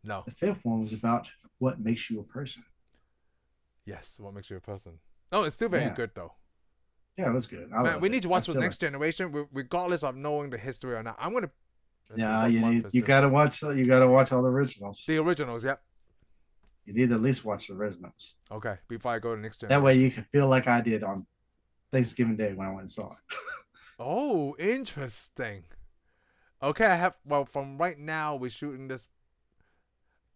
No. The fifth one was about what makes you a person. Yes. What makes you a person? No, it's still very good though. Yeah, it was good. Man, we need to watch the next generation, regardless of knowing the history or not. I'm gonna. Yeah, you gotta watch. You gotta watch all the originals. The originals. Yep. You need to at least watch the originals. Okay, before I go to the next generation. That way you can feel like I did on Thanksgiving Day when I went and saw it. Oh, interesting. Okay, from right now we're shooting this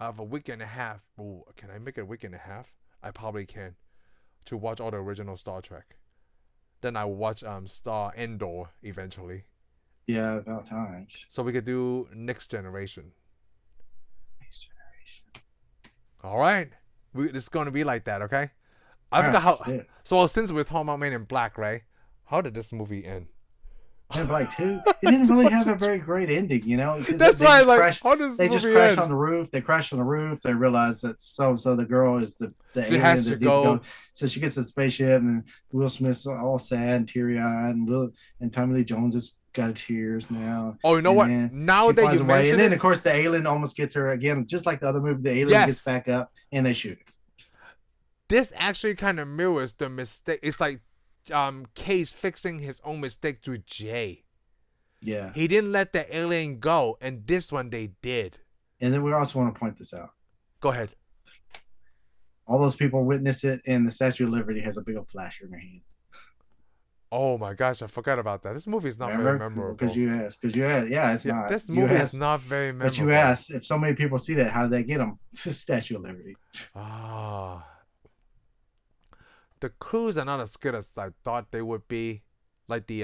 of a week and a half. Ooh, can I make it a week and a half? I probably can. To watch all the original Star Trek. Then I will watch Star Endor eventually. Yeah, about time. So we could do Next Generation. Next Generation. All right. It's going to be like that, okay? I forgot how. So since we're talking about Men in Black, right? How did this movie end? Men in Black 2? It didn't really have a very great ending, you know? That's why, like, how does they this just movie crashed end? on the roof. They crashed on the roof. They realized that so the girl is the She alien has that to needs go. to go. So she gets in the spaceship, and Will Smith's all sad and teary-eyed, and Tommy Lee Jones has got tears now. Oh, you know what? Now that you mention and then of course the alien almost gets her again, just like the other movie. The alien gets back up, and they shoot it. This actually kind of mirrors the mistake. It's like Case fixing his own mistake to Jay. Yeah. He didn't let the alien go, and this one they did. And then we also want to point this out. Go ahead. All those people witness it, and the Statue of Liberty has a big old flasher in their hand. Oh my gosh, I forgot about that. This movie is not very memorable. Because you asked. Yeah, it's not. This movie is not very memorable. But you asked, if so many people see that, how did they get them? The Statue of Liberty. Ah. The clues are not as good as I thought they would be. Like the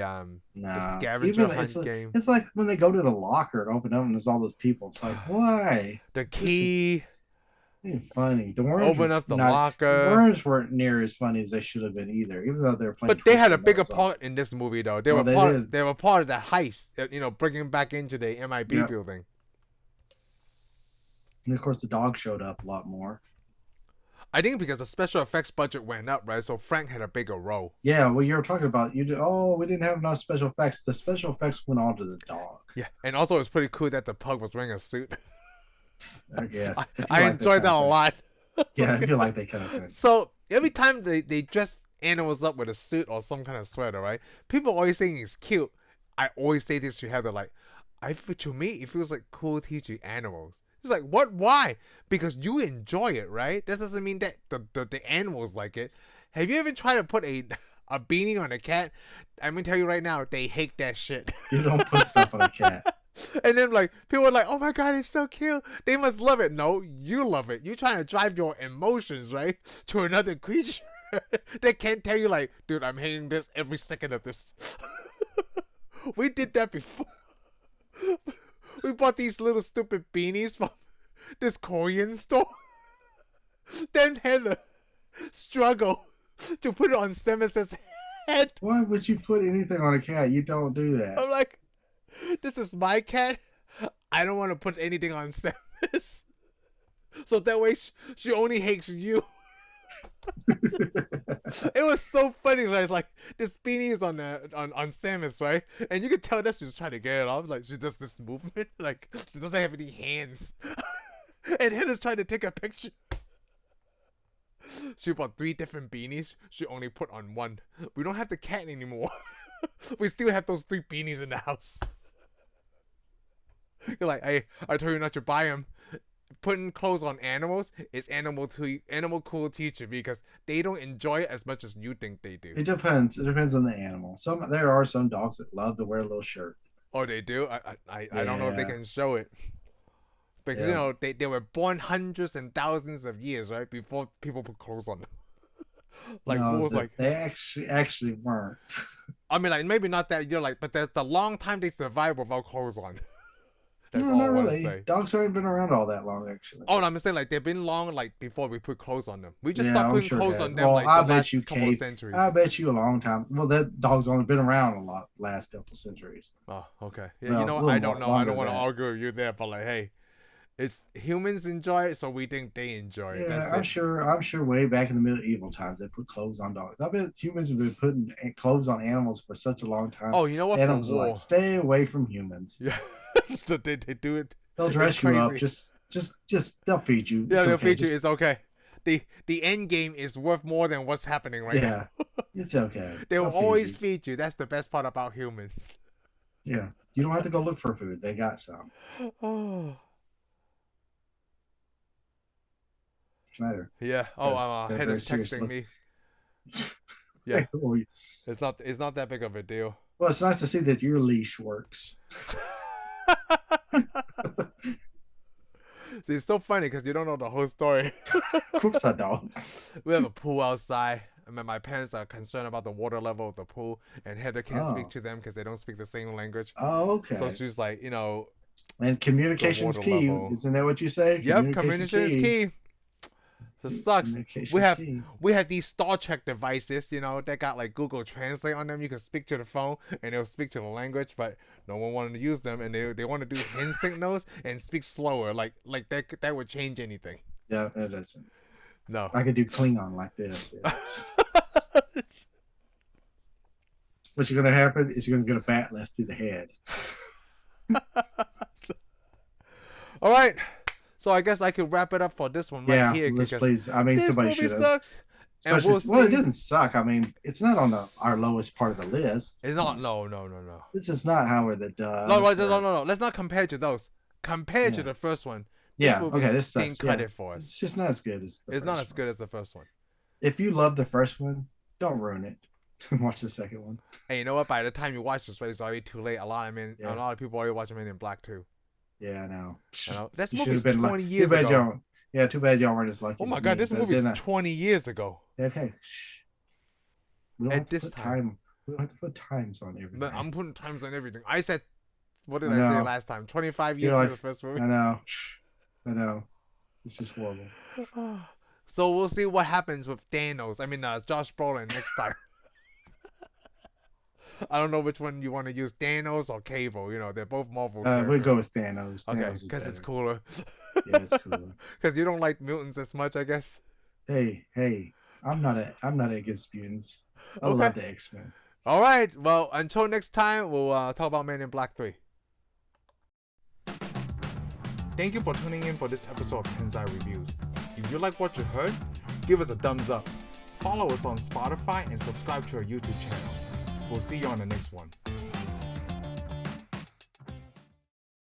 scavenger hunt game. It's like when they go to the locker and open up and there's all those people. It's like, why? The key. Ain't funny. The worms were Open up the not. The locker. worms weren't near as funny as they should have been either. Even though they were playing But they had a Twister bigger nose part also. in this movie, though. They Well, were they part. did. They were part of the heist. You know, bringing back into the MIB Yep. building. And of course, the dog showed up a lot more. I think because the special effects budget went up, right? So Frank had a bigger role. Yeah, well, you were talking about we didn't have enough special effects. The special effects went on to the dog. Yeah, and also it's pretty cool that the pug was wearing a suit. I guess. I enjoyed that a lot. Yeah, I feel like they kind of could. So every time they dress animals up with a suit or some kind of sweater, right? People always think it's cute. I always say this to Heather, like, to me, it feels like cool teaching animals. It's like, what? Why? Because you enjoy it, right? That doesn't mean that the animals like it. Have you ever tried to put a beanie on a cat? I'm gonna tell you right now, they hate that shit. You don't put stuff on a cat. And then like people are like, oh my god, it's so cute. They must love it. No, you love it. You're trying to drive your emotions, right, to another creature. They can't tell you like, dude, I'm hating this every second of this. We did that before. We bought these little stupid beanies from this Korean store. Then Heather struggled to put it on Samus's head. Why would you put anything on a cat? You don't do that. I'm like, this is my cat. I don't want to put anything on Samus. So that way she only hates you. It was so funny. Like this beanie is on Samus, right? And you could tell that she was trying to get it off. Like she does this movement. Like she doesn't have any hands. And Heather's trying to take a picture. She bought 3 different beanies. She only put on 1. We don't have the cat anymore. We still have those 3 beanies in the house. You're like, hey, I told you not to buy them. Putting clothes on animals is animal cool teacher because they don't enjoy it as much as you think they do. It depends. It depends on the animal. There are some dogs that love to wear a little shirt. Oh, they do? I don't know if they can show it. Because, you know, they were born hundreds and thousands of years, right? Before people put clothes on them. Like, No, like they actually weren't. I mean, like, maybe not that you're like, but the long time they survive without clothes on. That's No, all not I want to really. say. Dogs haven't been around all that long, actually. Oh, no, I'm saying, like, they've been long, like, before we put clothes on them. We just Yeah, stopped I'm putting sure clothes it has. on them, Well, like, I the bet last you couple of centuries. I bet you a long time. Well, that dog's only been around a lot last couple of centuries. Oh, okay. Yeah, Well, you know a what? little I don't more know. I don't longer want to than that. argue with you there, but, like, hey, it's humans enjoy it, so we think they enjoy it. Yeah, That's I'm it. sure. I'm sure. Way back in the medieval times, they put clothes on dogs. I bet humans have been putting clothes on animals for such a long time. Oh, you know what? Animals For are war. like, stay away from humans. Yeah. So they do it. They'll dress It's you up. crazy. Just they'll feed you. Yeah, It's they'll okay. feed you. It's okay. The end game is worth more than what's happening right now. Yeah, it's okay. They will They'll feed always you. feed you. That's the best part about humans. Yeah, you don't have to go look for food. They got some. Oh. Schneider. Yeah. Oh, They're Heather's very serious texting me. Yeah. Well, It's not that big of a deal. it's nice to see that your leash works. See, it's so funny because you don't know the whole story. Of course I don't. We have a pool outside. I mean, my parents are concerned about the water level of the pool, and Heather can't Oh. speak to them because they don't speak the same language. Oh, okay. So she's like, you know, And communication's The water key. level. Isn't that what you say? yep, communication is key. This sucks. Communication's key. We have these Star Trek devices, you know, that got like Google Translate on them. You can speak to the phone and they'll speak to the language, but no one wanted to use them, and they want to do hand signals and speak slower, like that would change anything. Yeah, that doesn't. No. I could do Klingon like this. Yes. What's going to happen is you're going to get a bat left through the head. All right. So I guess I could wrap it up for this one right here. Let's because please. I mean, this somebody movie should have. sucks. And Well, we'll it see. didn't suck. I mean, it's not on our lowest part of the list. It's not. No. This is not Howard the Duck. No. Let's not compare to those. Compare to the first one. Yeah. movie Okay. This didn't sucks. cut Yeah. it for us. It's just not as good as the It's not first as good as the first one. one. If you love the first one, don't ruin it. Watch the second one. Hey, you know what? By the time you watch this, it's already too late. A lot of people already watch Men in Black too. Yeah, I know. You know? This You movie's should have been 20 like, years too bad ago. y'all. Yeah, too bad y'all weren't as lucky. Oh as my me, god, this but movie's then 20 years ago. Okay. Shh. We don't At have to this put time. We don't have to put times on everything. But I'm putting times on everything. I said, what did I I say know. last time? 25 years You're in like, the first movie. I know. Shh. I know. It's just horrible. So we'll see what happens with Thanos. I mean, Josh Brolin next time. I don't know which one you want to use, Thanos or Cable. You know, they're both Marvel characters. We go with Thanos. Okay, Thanos because it's cooler. Yeah, it's cooler. Because you don't like mutants as much, I guess. Hey, I'm not against mutants. I love the X-Men. All right. Well, until next time, we'll talk about Men in Black 3. Thank you for tuning in for this episode of Tensai Reviews. If you like what you heard, give us a thumbs up. Follow us on Spotify and subscribe to our YouTube channel. We'll see you on the next one.